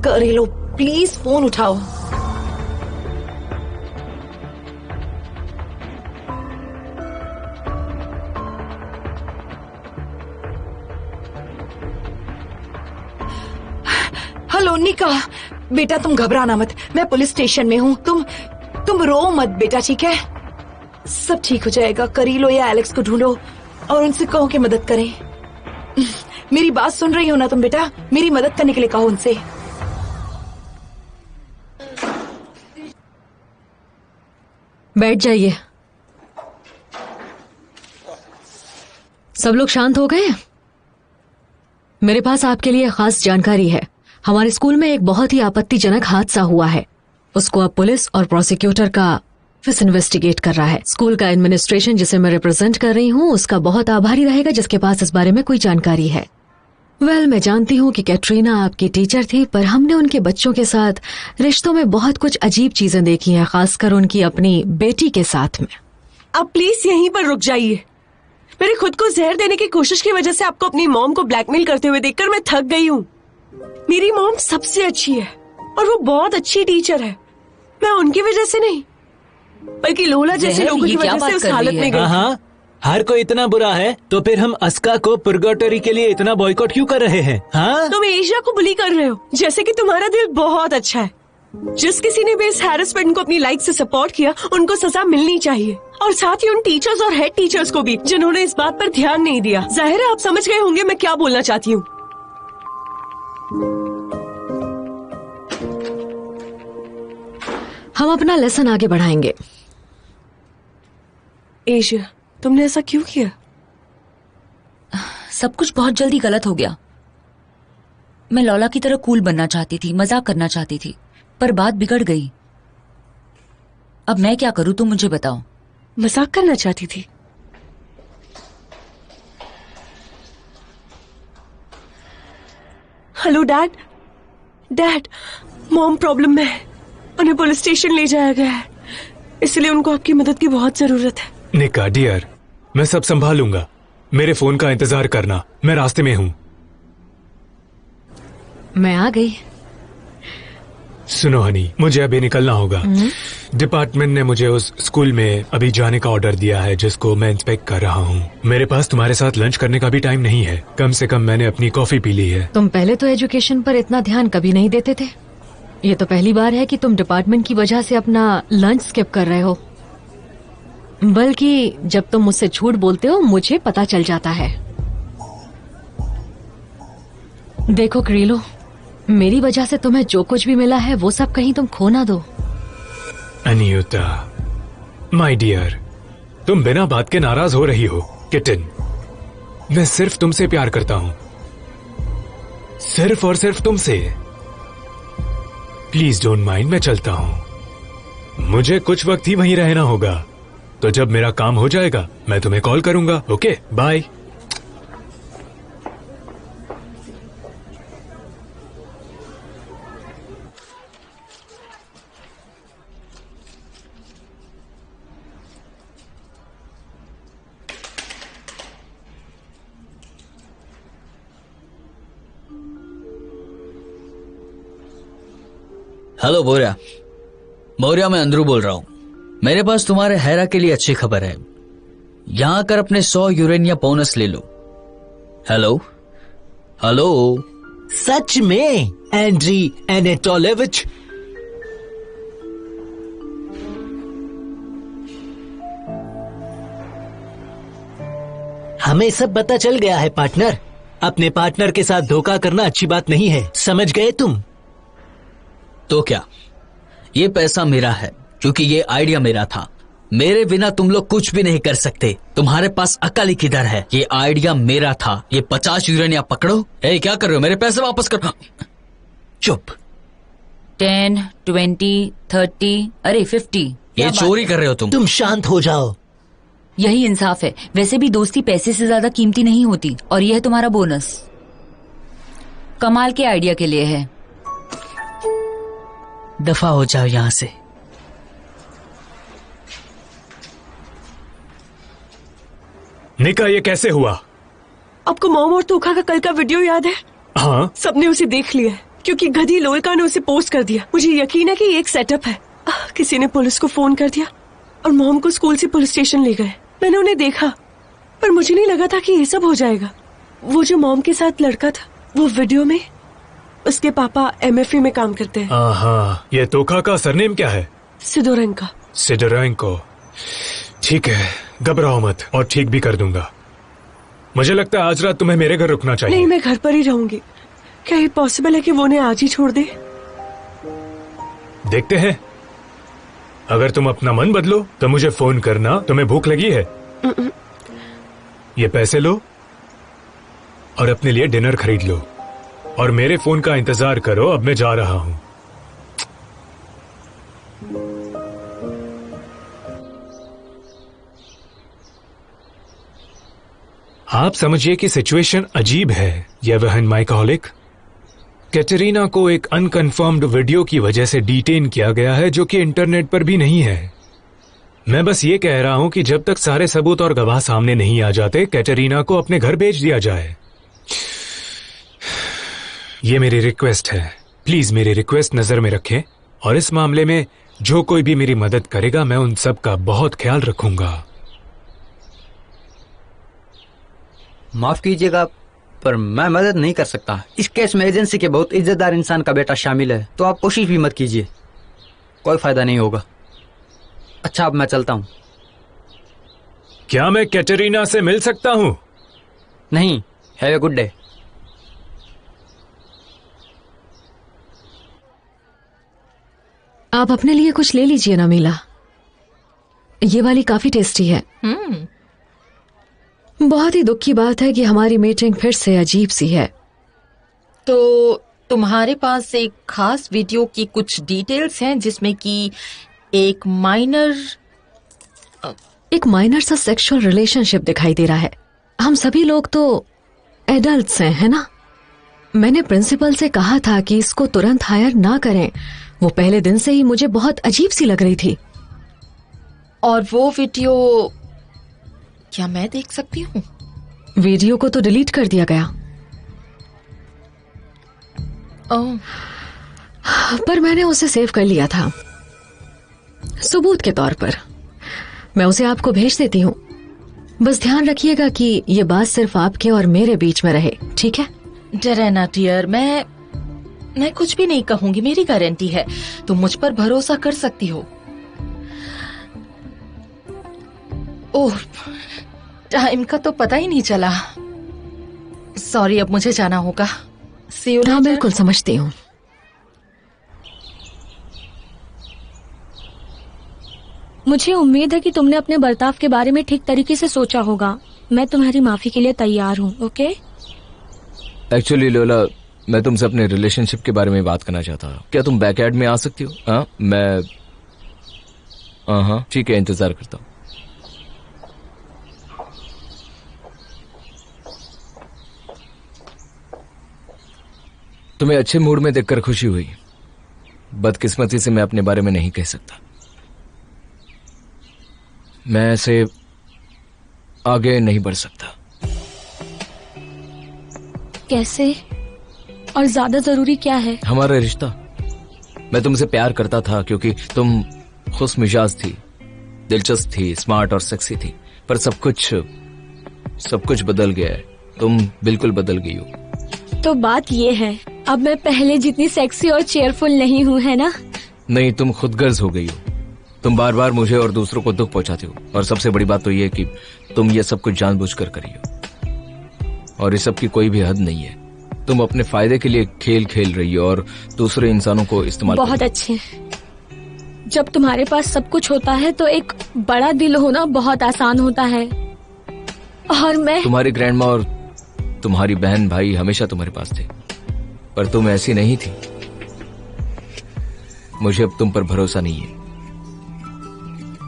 कर लो, प्लीज फोन उठाओ। हेलो निका, बेटा तुम घबराना मत, मैं पुलिस स्टेशन में हूँ। तुम रो मत बेटा, ठीक है? सब ठीक हो जाएगा। करीलो या एलेक्स को ढूंढो और उनसे कहो कि मदद करें। मेरी बात सुन रही हो ना तुम बेटा? मेरी मदद करने के लिए कहो उनसे। बैठ जाइए। सब लोग शांत हो गए? मेरे पास आपके लिए खास जानकारी है। हमारे स्कूल में एक बहुत ही आपत्तिजनक हादसा हुआ है। उसको अब पुलिस और प्रोसिक्यूटर का ऑफिस इन्वेस्टिगेट कर रहा है। स्कूल का एडमिनिस्ट्रेशन जिसे मैं रिप्रेजेंट कर रही हूँ उसका बहुत आभारी रहेगा जिसके पास इस बारे में कोई जानकारी है। मैं जानती हूँ कि कैटरीना आपकी टीचर थी, पर हमने उनके बच्चों के साथ रिश्तों में बहुत कुछ अजीब चीजें देखी हैं, खासकर उनकी अपनी बेटी के साथ में। आप प्लीज यहीं पर रुक जाइए। मेरे खुद को जहर देने की कोशिश की वजह से आपको अपनी मॉम को ब्लैकमेल करते हुए देखकर मैं थक गई हूँ। मेरी मॉम सबसे अच्छी है और वो बहुत अच्छी टीचर है। मैं उनकी वजह से नहीं, बल्कि लोला जैसे लोगों की वजह से उस हालत में गई। हाँ, हर कोई इतना बुरा है तो फिर हम अस्का को पुर्गेटरी के लिए इतना बॉयकॉट क्यों कर रहे हैं? हाँ, तुम एशिया को बुली कर रहे हो, जैसे कि तुम्हारा दिल बहुत अच्छा है। जिस किसी ने भी इस हैरेसमेंट को अपनी लाइफ से सपोर्ट किया उनको सजा मिलनी चाहिए, और साथ ही उन टीचर्स और हेड टीचर्स को भी जिन्होंने इस बात पर ध्यान नहीं दिया। जाहिर है आप समझ गए होंगे मैं क्या बोलना चाहती हूँ। हम अपना लेसन आगे बढ़ाएंगे। एशिया, तुमने ऐसा क्यों किया? सब कुछ बहुत जल्दी गलत हो गया। मैं लौला की तरह कूल बनना चाहती थी, मजाक करना चाहती थी, पर बात बिगड़ गई। अब मैं क्या करूं तुम मुझे बताओ। मजाक करना चाहती थी? Hello dad. Dad, mom problem में है, उन्हें पुलिस स्टेशन ले जाया गया है, इसलिए उनको आपकी मदद की बहुत जरूरत है। निका डियर, मैं सब संभालूंगा। मेरे फोन का इंतजार करना, मैं रास्ते में हूँ। मैं आ गई। सुनो हनी, मुझे अभी निकलना होगा। डिपार्टमेंट ने मुझे उस स्कूल में अभी जाने का ऑर्डर दिया है जिसको मैं इंस्पेक्ट कर रहा हूँ। मेरे पास तुम्हारे साथ लंच करने का भी टाइम नहीं है। कम से कम मैंने अपनी कॉफी पी ली है। तुम पहले तो एजुकेशन पर इतना ध्यान कभी नहीं देते थे। ये तो पहली बार है कि तुम डिपार्टमेंट की वजह से अपना लंच स्किप कर रहे हो। बल्कि जब तुम मुझसे झूठ बोलते हो मुझे पता चल जाता है। देखो क्रीलो, मेरी वजह से तुम्हें जो कुछ भी मिला है वो सब कहीं तुम खो ना दो। अनियुता, माय डियर, तुम बिना बात के नाराज हो रही हो। किटन, मैं सिर्फ तुमसे प्यार करता हूँ, सिर्फ और सिर्फ तुमसे। प्लीज डोंट माइंड, मैं चलता हूँ। मुझे कुछ वक्त ही वहीं रहना होगा, तो जब मेरा काम हो जाएगा मैं तुम्हें कॉल करूंगा। Okay, bye. हेलो बोरिया। बोरिया, मैं अंदरू बोल रहा हूँ। मेरे पास तुम्हारे हैरा के लिए अच्छी खबर है। यहाँ आकर अपने 100 यूरेनिया बोनस ले लो। Hello hello. सच में एंड्री एनेटोलेविच? हमें सब पता चल गया है पार्टनर। अपने पार्टनर के साथ धोखा करना अच्छी बात नहीं है, समझ गए तुम? तो क्या, ये पैसा मेरा है क्योंकि ये आइडिया मेरा था। मेरे बिना तुम लोग कुछ भी नहीं कर सकते। तुम्हारे पास अकल ही किधर है? ये आइडिया मेरा था। ये 50 यूरेनिया पकड़ो। क्या कर रहे हो? मेरे पैसे वापस करो। चुप। 10, 20, 30, अरे 50। ये चोरी कर रहे हो तुम। तुम शांत हो जाओ। यही इंसाफ है। वैसे भी दोस्ती पैसे से ज्यादा कीमती नहीं होती। और यह है तुम्हारा बोनस। कमाल के आइडिया के लिए है। दफा हो जाओ यहां से। निका, ये कैसे हुआ? आपको मॉम और तोखा का कल का वीडियो याद है? हाँ। सबने उसे देख लिया। क्योंकि गधी लोहिका ने उसे पोस्ट कर दिया। मुझे यकीन है कि ये एक सेटअप है। किसी ने पुलिस को फोन कर दिया और मॉम को स्कूल से पुलिस स्टेशन ले गए। मैंने उन्हें देखा, पर मुझे नहीं लगा था कि ये सब हो जाएगा। वो जो मॉम के साथ लड़का था, वो वीडियो में उसके पापा MFE में काम करते हैं। हाँ, ये तोखा का सरनेम क्या है? सिदोरेंको। सिदोरेंको। ठीक है, घबराओ मत, और ठीक भी कर दूंगा। मुझे लगता है आज रात तुम्हें मेरे घर रुकना चाहिए। नहीं, मैं घर पर ही रहूंगी। क्या ये पॉसिबल है कि वो उन्हें आज ही छोड़ दे? देखते हैं। अगर तुम अपना मन बदलो तो मुझे फोन करना। तुम्हें भूख लगी है? ये पैसे लो और अपने लिए डिनर खरीद लो, और मेरे फोन का इंतजार करो। अब मैं जा रहा हूं। आप समझिए कि सिचुएशन अजीब है। यह बहन माइकॉलिक कैटरीना को एक अनकन्फर्म्ड वीडियो की वजह से डिटेन किया गया है, जो कि इंटरनेट पर भी नहीं है। मैं बस ये कह रहा हूं कि जब तक सारे सबूत और गवाह सामने नहीं आ जाते, कैटरीना को अपने घर भेज दिया जाए। ये मेरी रिक्वेस्ट है। प्लीज मेरी रिक्वेस्ट नजर में रखें, और इस मामले में जो कोई भी मेरी मदद करेगा, मैं उन सब का बहुत ख्याल रखूंगा। माफ कीजिएगा, पर मैं मदद नहीं कर सकता। इस केस में एजेंसी के बहुत इज्जतदार इंसान का बेटा शामिल है, तो आप कोशिश भी मत कीजिए। कोई फायदा नहीं होगा। अच्छा, अब मैं चलता हूँ। क्या मैं कैटरीना से मिल सकता हूँ? नहीं। Have a good day. आप अपने लिए कुछ ले लीजिए ना मीला। ये वाली काफी टेस्टी है। बहुत ही दुख की बात है कि हमारी मीटिंग फिर से अजीब सी है। तो तुम्हारे पास एक खास वीडियो की कुछ डिटेल्स हैं, जिसमें कि एक माइनर सा सेक्सुअल रिलेशनशिप दिखाई दे रहा है। हम सभी लोग तो एडल्ट्स हैं, है ना? मैंने प्रिंसिपल से कहा था कि इसको तुरंत हायर ना करें। वो पहले दिन से ही मुझे बहुत अजीब सी लग रही थी। और वो वीडियो क्या मैं देख सकती हूँ? वीडियो को तो डिलीट कर दिया गया। पर मैंने उसे सेव कर लिया था, सबूत के तौर पर। मैं उसे आपको भेज देती हूँ। बस ध्यान रखिएगा कि ये बात सिर्फ आपके और मेरे बीच में रहे, ठीक है? डरेना डियर, मैं कुछ भी नहीं कहूंगी। मेरी गारंटी है, तुम मुझ पर भरोसा कर सकती हो। ओह, टाइम का तो पता ही नहीं चला। सॉरी, अब मुझे जाना होगा। See you later. हाँ, बिल्कुल समझती हूँ। मुझे उम्मीद है कि तुमने अपने बर्ताव के बारे में ठीक तरीके से सोचा होगा। मैं तुम्हारी माफी के लिए तैयार हूँ। ओके? एक्चुअली लोला, मैं तुमसे अपने रिलेशनशिप के बारे में बात करना चाहता हूँ। क्या तुम बैकयार्ड में आ सकती हो? हाँ, हाँ ठीक है, इंतजार करता हूँ। तुम्हें अच्छे मूड में देखकर खुशी हुई। बदकिस्मती से मैं अपने बारे में नहीं कह सकता। मैं ऐसे आगे नहीं बढ़ सकता। कैसे? और ज्यादा जरूरी क्या है? हमारा रिश्ता। मैं तुमसे प्यार करता था क्योंकि तुम खुश मिजाज थी, दिलचस्प थी, स्मार्ट और सेक्सी थी। पर सब कुछ बदल गया है। तुम बिल्कुल बदल गई हो। तो बात ये है, अब मैं पहले जितनी सेक्सी और चेयरफुल नहीं हूँ, है ना? नहीं, तुम खुदगर्ज हो गई हो। तुम बार बार मुझे और दूसरों को दुख पहुंचाती हो। और सबसे बड़ी बात तो ये कि तुम ये सब कुछ जानबूझकर करी हो, और इस सब की कोई भी हद नहीं है। तुम अपने फायदे के लिए खेल खेल रही हो और दूसरे इंसानों को इस्तेमाल बहुत अच्छे। जब तुम्हारे पास सब कुछ होता है तो एक बड़ा दिल होना बहुत आसान होता है। और मैं तुम्हारी ग्रैंडमा और तुम्हारी बहन भाई हमेशा तुम्हारे पास थे, पर तुम ऐसी नहीं थी। मुझे अब तुम पर भरोसा नहीं है।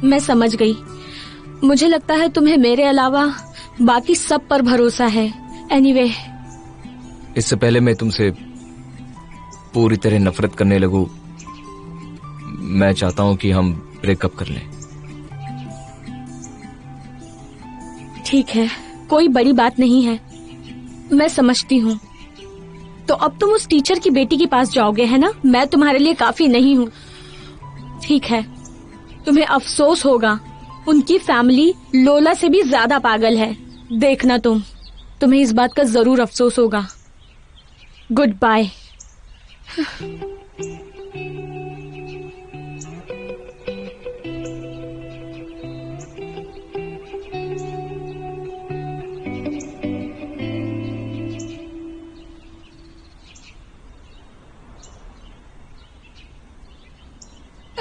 मैं समझ गई। मुझे लगता है तुम्हें मेरे अलावा बाकी सब पर भरोसा है। एनीवे, इससे पहले मैं तुमसे पूरी तरह नफरत करने लगूं, मैं चाहता हूं कि हम ब्रेकअप कर लें। ठीक है, कोई बड़ी बात नहीं है। मैं समझती हूँ। तो अब तुम उस टीचर की बेटी के पास जाओगे, है ना? मैं तुम्हारे लिए काफी नहीं हूँ। ठीक है, तुम्हें अफसोस होगा। उनकी फैमिली लोला से भी ज्यादा पागल है। देखना तुम्हें इस बात का जरूर अफसोस होगा। Goodbye.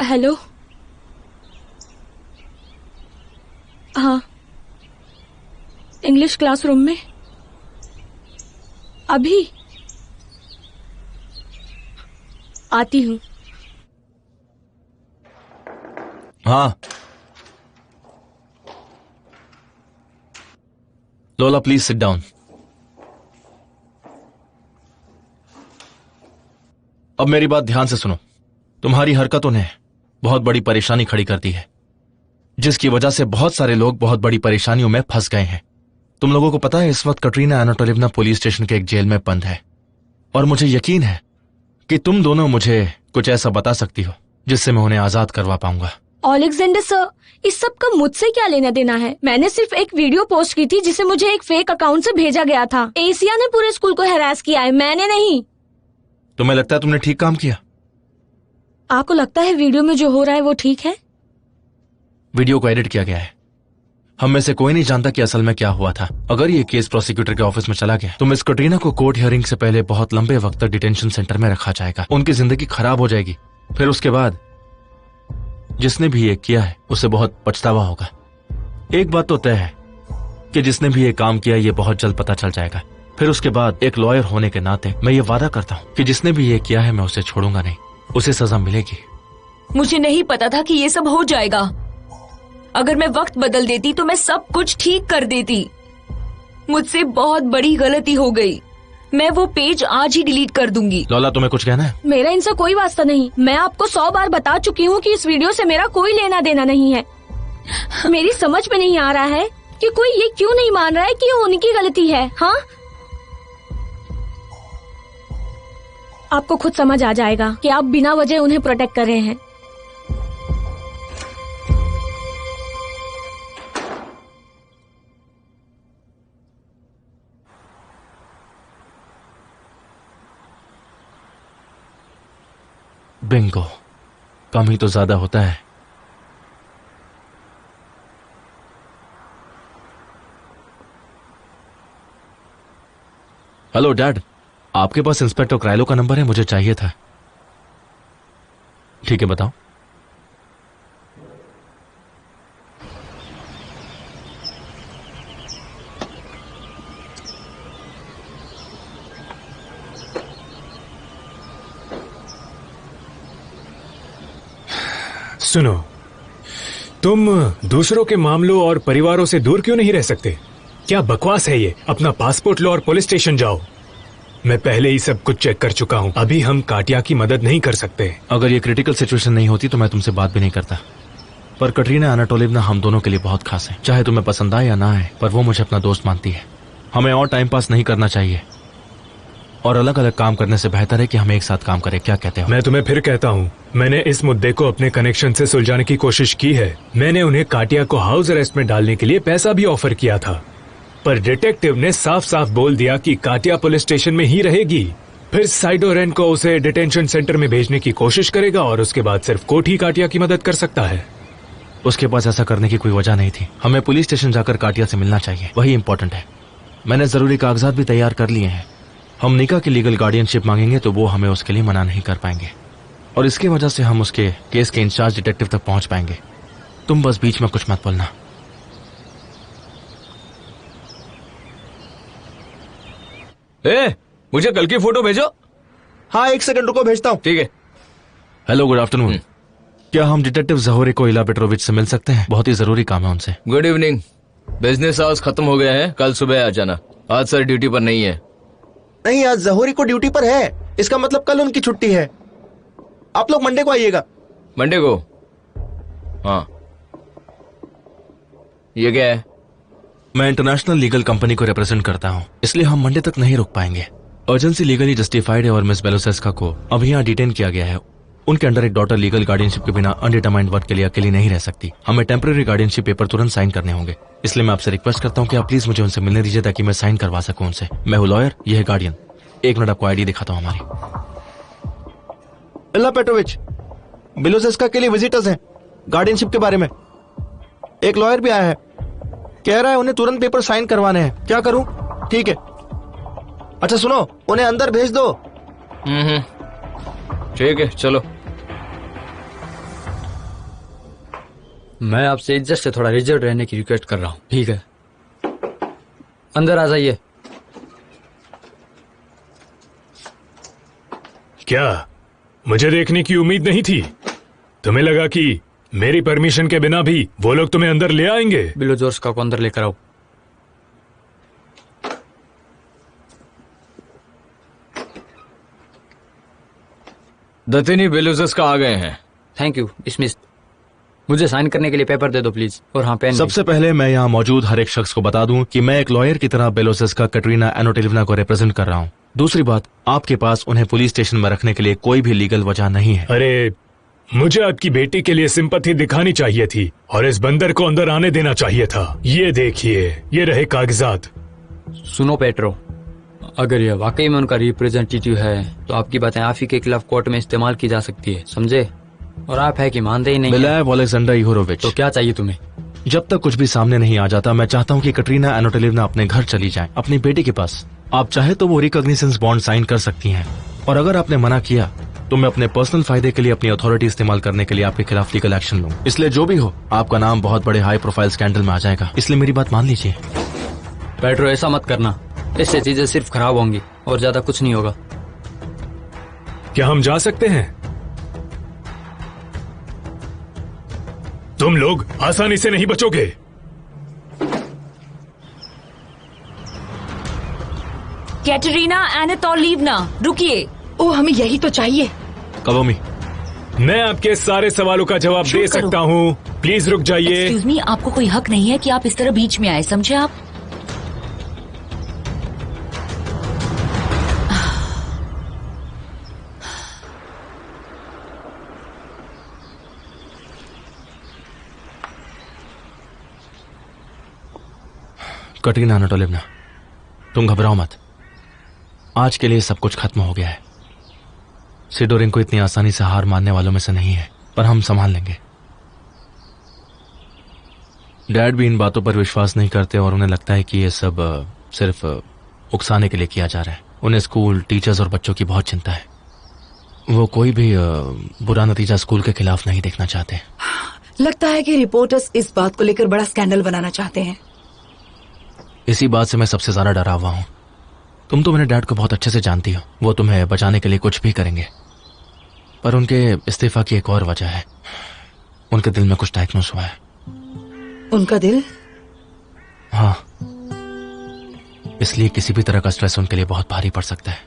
हेलो। हाँ, इंग्लिश क्लासरूम में अभी आती हूँ। हाँ लोला, प्लीज सिट डाउन। अब मेरी बात ध्यान से सुनो। तुम्हारी हरकतों ने बहुत बड़ी परेशानी खड़ी कर दी है, जिसकी वजह से बहुत सारे लोग बहुत बड़ी परेशानियों में फंस गए हैं। तुम लोगों को पता है इस वक्त कटरीना एनाटोलिवना पुलिस स्टेशन के एक जेल में बंद है, और मुझे यकीन है कि तुम दोनों मुझे कुछ ऐसा बता सकती हो जिससे मैं उन्हें आजाद करवा पाऊंगा। ओलेक्जेंडर सर, इस सब का मुझसे क्या लेना देना है? मैंने सिर्फ एक वीडियो पोस्ट की थी जिसे मुझे एक फेक अकाउंट से भेजा गया था। एशिया ने पूरे स्कूल को हैरास किया है, मैंने नहीं। तुम्हें लगता है तुमने ठीक काम किया? आपको लगता है वीडियो में जो हो रहा है वो ठीक है? वीडियो को एडिट किया गया है। हम में से कोई नहीं जानता कि असल में क्या हुआ था। अगर ये केस प्रोसिक्यूटर के ऑफिस में चला गया तो मिस कटरीना को कोर्ट हियरिंग से पहले बहुत लंबे वक्त तक डिटेंशन सेंटर में रखा जाएगा। उनकी जिंदगी खराब हो जाएगी। फिर उसके बाद जिसने भी ये किया है उसे बहुत पछतावा होगा। एक बात तो तय है कि जिसने भी ये काम किया ये बहुत जल्द पता चल जाएगा। फिर उसके बाद एक लॉयर होने के नाते मैं ये वादा करता हूँ कि जिसने भी ये किया है मैं उसे छोड़ूंगा नहीं, उसे सजा मिलेगी। मुझे नहीं पता था कि ये सब हो जाएगा। अगर मैं वक्त बदल देती तो मैं सब कुछ ठीक कर देती। मुझसे बहुत बड़ी गलती हो गई। मैं वो पेज आज ही डिलीट कर दूंगी। लोला, तुम्हें कुछ कहना है? मेरा इनसे कोई वास्ता नहीं। मैं आपको 100 बार बता चुकी हूँ कि इस वीडियो से मेरा कोई लेना देना नहीं है। मेरी समझ में नहीं आ रहा है कि कोई ये क्यों नहीं मान रहा है कि ये उनकी गलती है। हाँ, आपको खुद समझ आ जाएगा कि आप बिना वजह उन्हें प्रोटेक्ट कर रहे हैं। बिंगो, कम ही तो ज्यादा होता है। हेलो डैड, आपके पास इंस्पेक्टर क्राइलो का नंबर है? मुझे चाहिए था। ठीक है, बताओ। सुनो, तुम दूसरों के मामलों और परिवारों से दूर क्यों नहीं रह सकते? क्या बकवास है ये? अपना पासपोर्ट लो और पुलिस स्टेशन जाओ। मैं पहले ही सब कुछ चेक कर चुका हूँ। अभी हम काटिया की मदद नहीं कर सकते। अगर ये क्रिटिकल सिचुएशन नहीं होती तो मैं तुमसे बात भी नहीं करता। पर कटरीना एनाटोलिवना हम दोनों के लिए बहुत खास है। चाहे तुम्हें पसंद आए या ना आए, पर वो मुझे अपना दोस्त मानती है। हमें और टाइम पास नहीं करना चाहिए और अलग अलग काम करने से बेहतर है कि हम एक साथ काम करें। क्या कहते हो? मैं तुम्हें फिर कहता हूँ, मैंने इस मुद्दे को अपने कनेक्शन से सुलझाने की कोशिश की है। मैंने उन्हें काटिया को हाउस अरेस्ट में डालने के लिए पैसा भी ऑफर किया था, पर डिटेक्टिव ने साफ साफ बोल दिया कि काटिया पुलिस स्टेशन में ही रहेगी। फिर साइडोरेन को उसे डिटेंशन सेंटर में भेजने की कोशिश करेगा और उसके बाद सिर्फ कोर्ट ही काटिया की मदद कर सकता है। उसके पास ऐसा करने की कोई वजह नहीं थी। हमें पुलिस स्टेशन जाकर काटिया से मिलना चाहिए, वही इंपॉर्टेंट है। मैंने जरूरी कागजात भी तैयार कर लिए हैं। हम निका की लीगल गार्डियनशिप मांगेंगे तो वो हमें उसके लिए मना नहीं कर पाएंगे, और इसकी वजह से हम उसके केस के इंचार्ज डिटेक्टिव तक पहुंच पाएंगे। तुम बस बीच में कुछ मत बोलना। मुझे कल की फोटो भेजो। हाँ, 1 सेकंड रुको, भेजता हूँ। ठीक है। Hello, good afternoon. क्या हम डिटेक्टिव जहोरे को इला पेट्रोविच से मिल सकते हैं? बहुत ही जरूरी काम है उनसे। Good evening. बिजनेस आवर्स खत्म हो गए हैं, कल सुबह आ जाना। आज सर ड्यूटी पर नहीं है। नहीं, आज जहोरी को ड्यूटी पर है। इसका मतलब कल उनकी छुट्टी है। आप लोग मंडे को आइएगा। मंडे को? हाँ। ये क्या है? मैं इंटरनेशनल लीगल कंपनी को रिप्रेजेंट करता हूँ, इसलिए हम मंडे तक नहीं रुक पाएंगे। अर्जेंसी लीगली जस्टिफाइड है और मिस बेलोसेस्का को अभी यहाँ डिटेन किया गया है। उनके अंडर एक डॉटर लीगल गार्डियनशिप के बिना अनडिटरमाइंड वक्त के लिए अकेली नहीं रह सकती। हमें टेम्पररी गार्डियनशिप पेपर तुरंत साइन करने होंगे, इसलिए मैं आपसे रिक्वेस्ट करता हूँ कि आप प्लीज मुझे उनसे मिलने दीजिए ताकि मैं साइन करवा सकूँ उनसे। मैं हूँ लॉयर, ये है गार्डियन। एक मिनट आपको आईडी दिखाता हूँ हमारी। इल्ला पेट्रोविच, बेलोसेस्का के लिए विजिटर्स हैं गार्डियनशिप के बारे में। एक लॉयर भी आया है, कह रहा है उन्हें तुरंत पेपर साइन करवाने हैं। क्या करूं? ठीक है। अच्छा सुनो, उन्हें अंदर भेज दो। ठीक है, चलो। मैं आपसे इज्जत से थोड़ा रिजर्व रहने की रिक्वेस्ट कर रहा हूँ, ठीक है? अंदर आ जाइए। क्या मुझे देखने की उम्मीद नहीं थी? तुम्हें लगा कि मेरी परमिशन के बिना भी वो लोग तुम्हें अंदर ले आएंगे? बेलोजोर्स्का को अंदर लेकर आओ। दतिनी बेलोसेस्का आ गए हैं। Thank you, dismissed. मुझे साइन करने के लिए पेपर दे दो प्लीज, और हाँ पेन। सबसे पहले मैं यहाँ मौजूद हर एक शख्स को बता दूं कि मैं एक लॉयर की तरह बेलोसेस्का कैटरीना एनोटोलिवना को रिप्रेजेंट कर रहा हूँ। दूसरी बात, आपके पास उन्हें पुलिस स्टेशन में रखने के लिए कोई भी लीगल वजह नहीं है। अरे, मुझे आपकी बेटी के लिए सिंपैथी दिखानी चाहिए थी और इस बंदर को अंदर आने देना चाहिए था। ये देखिए, ये रहे कागजात। सुनो पेट्रो, अगर यह वाकई में उनका रिप्रेजेंटेटिव है तो आपकी बातें आप ही के खिलाफ कोर्ट में इस्तेमाल की जा सकती है, समझे? और आप है कि मानते ही नहीं। बिलाव अलेक्जेंडर इहोरोविच। तो क्या चाहिए तुम्हें? जब तक कुछ भी सामने नहीं आ जाता, मैं चाहता हूँ कि कैटरीना एनोटोलिवना अपने घर चली जाए, अपनी बेटी के पास। आप चाहे तो वो रिकॉग्निशंस बॉन्ड साइन कर सकती हैं, और अगर आपने मना किया तो मैं अपने पर्सनल फायदे के लिए अपनी अथॉरिटी इस्तेमाल करने के लिए आपके खिलाफ लीगल एक्शन लूं। इसलिए जो भी हो, आपका नाम बहुत बड़े हाई प्रोफाइल स्कैंडल में आ जाएगा, इसलिए मेरी बात मान लीजिए। पेट्रो, ऐसा मत करना, इससे चीजें सिर्फ खराब होंगी और ज्यादा कुछ नहीं होगा। क्या हम जा सकते हैं? तुम लोग आसानी से नहीं बचोगे। कैटरीना एनाटोलिवना, रुकिए। ओ, हमें यही तो चाहिए। कवोमी, मैं आपके सारे सवालों का जवाब दे सकता हूँ, प्लीज रुक जाइए। एक्सक्यूज मी, आपको कोई हक नहीं है कि आप इस तरह बीच में आए, समझे आप? कैटरीना एनोटोलिवना, तुम घबराओ मत। आज के लिए सब कुछ खत्म हो गया है। सिडोरिन को इतनी आसानी से हार मानने वालों में से नहीं है, पर हम संभाल लेंगे। डैड भी इन बातों पर विश्वास नहीं करते और उन्हें लगता है कि ये सब सिर्फ उकसाने के लिए किया जा रहा है। उन्हें स्कूल, टीचर्स और बच्चों की बहुत चिंता है। वो कोई भी बुरा नतीजा स्कूल के खिलाफ नहीं देखना चाहते। लगता है कि रिपोर्टर्स इस बात को लेकर बड़ा स्कैंडल बनाना चाहते हैं। इसी बात से मैं सबसे ज्यादा डरा हुआ हूँ। तुम तो मेरे डैड को बहुत अच्छे से जानती हो, वो तुम्हें बचाने के लिए कुछ भी करेंगे। पर उनके इस्तीफा की एक और वजह है, उनके दिल में कुछ डायग्नोस हुआ है। उनका दिल? हाँ, इसलिए किसी भी तरह का स्ट्रेस उनके लिए बहुत भारी पड़ सकता है।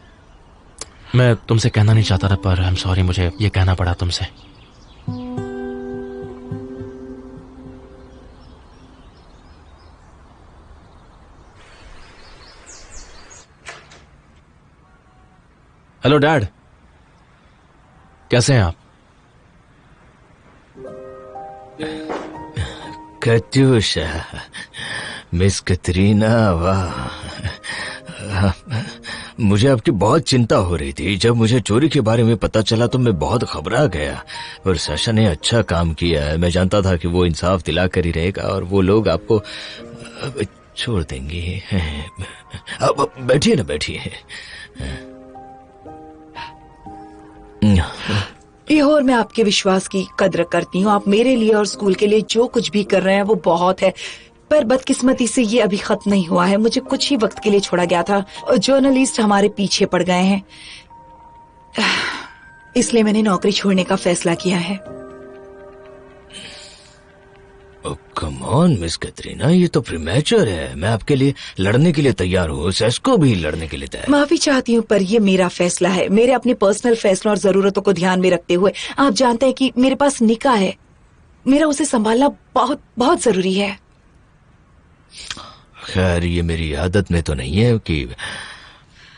मैं तुमसे कहना नहीं चाहता था, पर आई एम सॉरी, मुझे ये कहना पड़ा तुमसे। हेलो डैड, कैसे हैं आप? कत्यूशा, मिस कैटरीना, वाह। मुझे आपकी बहुत चिंता हो रही थी। जब मुझे चोरी के बारे में पता चला तो मैं बहुत घबरा गया, और साशा ने अच्छा काम किया है। मैं जानता था कि वो इंसाफ दिला कर ही रहेगा और वो लोग आपको छोड़ देंगे। अब बैठिए ना, बैठिए। और मैं आपके विश्वास की कद्र करती हूँ। आप मेरे लिए और स्कूल के लिए जो कुछ भी कर रहे हैं वो बहुत है, पर बदकिस्मती से ये अभी खत्म नहीं हुआ है। मुझे कुछ ही वक्त के लिए छोड़ा गया था और जर्नलिस्ट हमारे पीछे पड़ गए हैं, इसलिए मैंने नौकरी छोड़ने का फैसला किया है। कम ऑन मिस कैटरीना, ये तो प्रीमैच्योर है। मैं आपके लिए लड़ने के लिए तैयार हूँ, सेस्को भी लड़ने के लिए तैयार। माफी चाहती हूँ, पर ये मेरा फैसला है, मेरे अपने पर्सनल फैसलों और जरूरतों को ध्यान में रखते हुए। आप जानते हैं कि मेरे पास निका है, मेरा उसे संभालना बहुत बहुत जरूरी है। खैर, ये मेरी आदत में तो नहीं है कि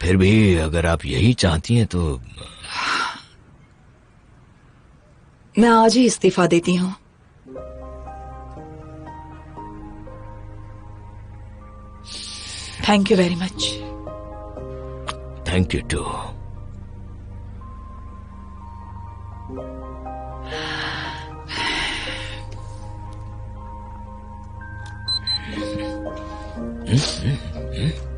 फिर भी अगर आप यही चाहती हैं तो मैं आज ही इस्तीफा देती हूँ। Thank you very much. Thank you too. Hmm?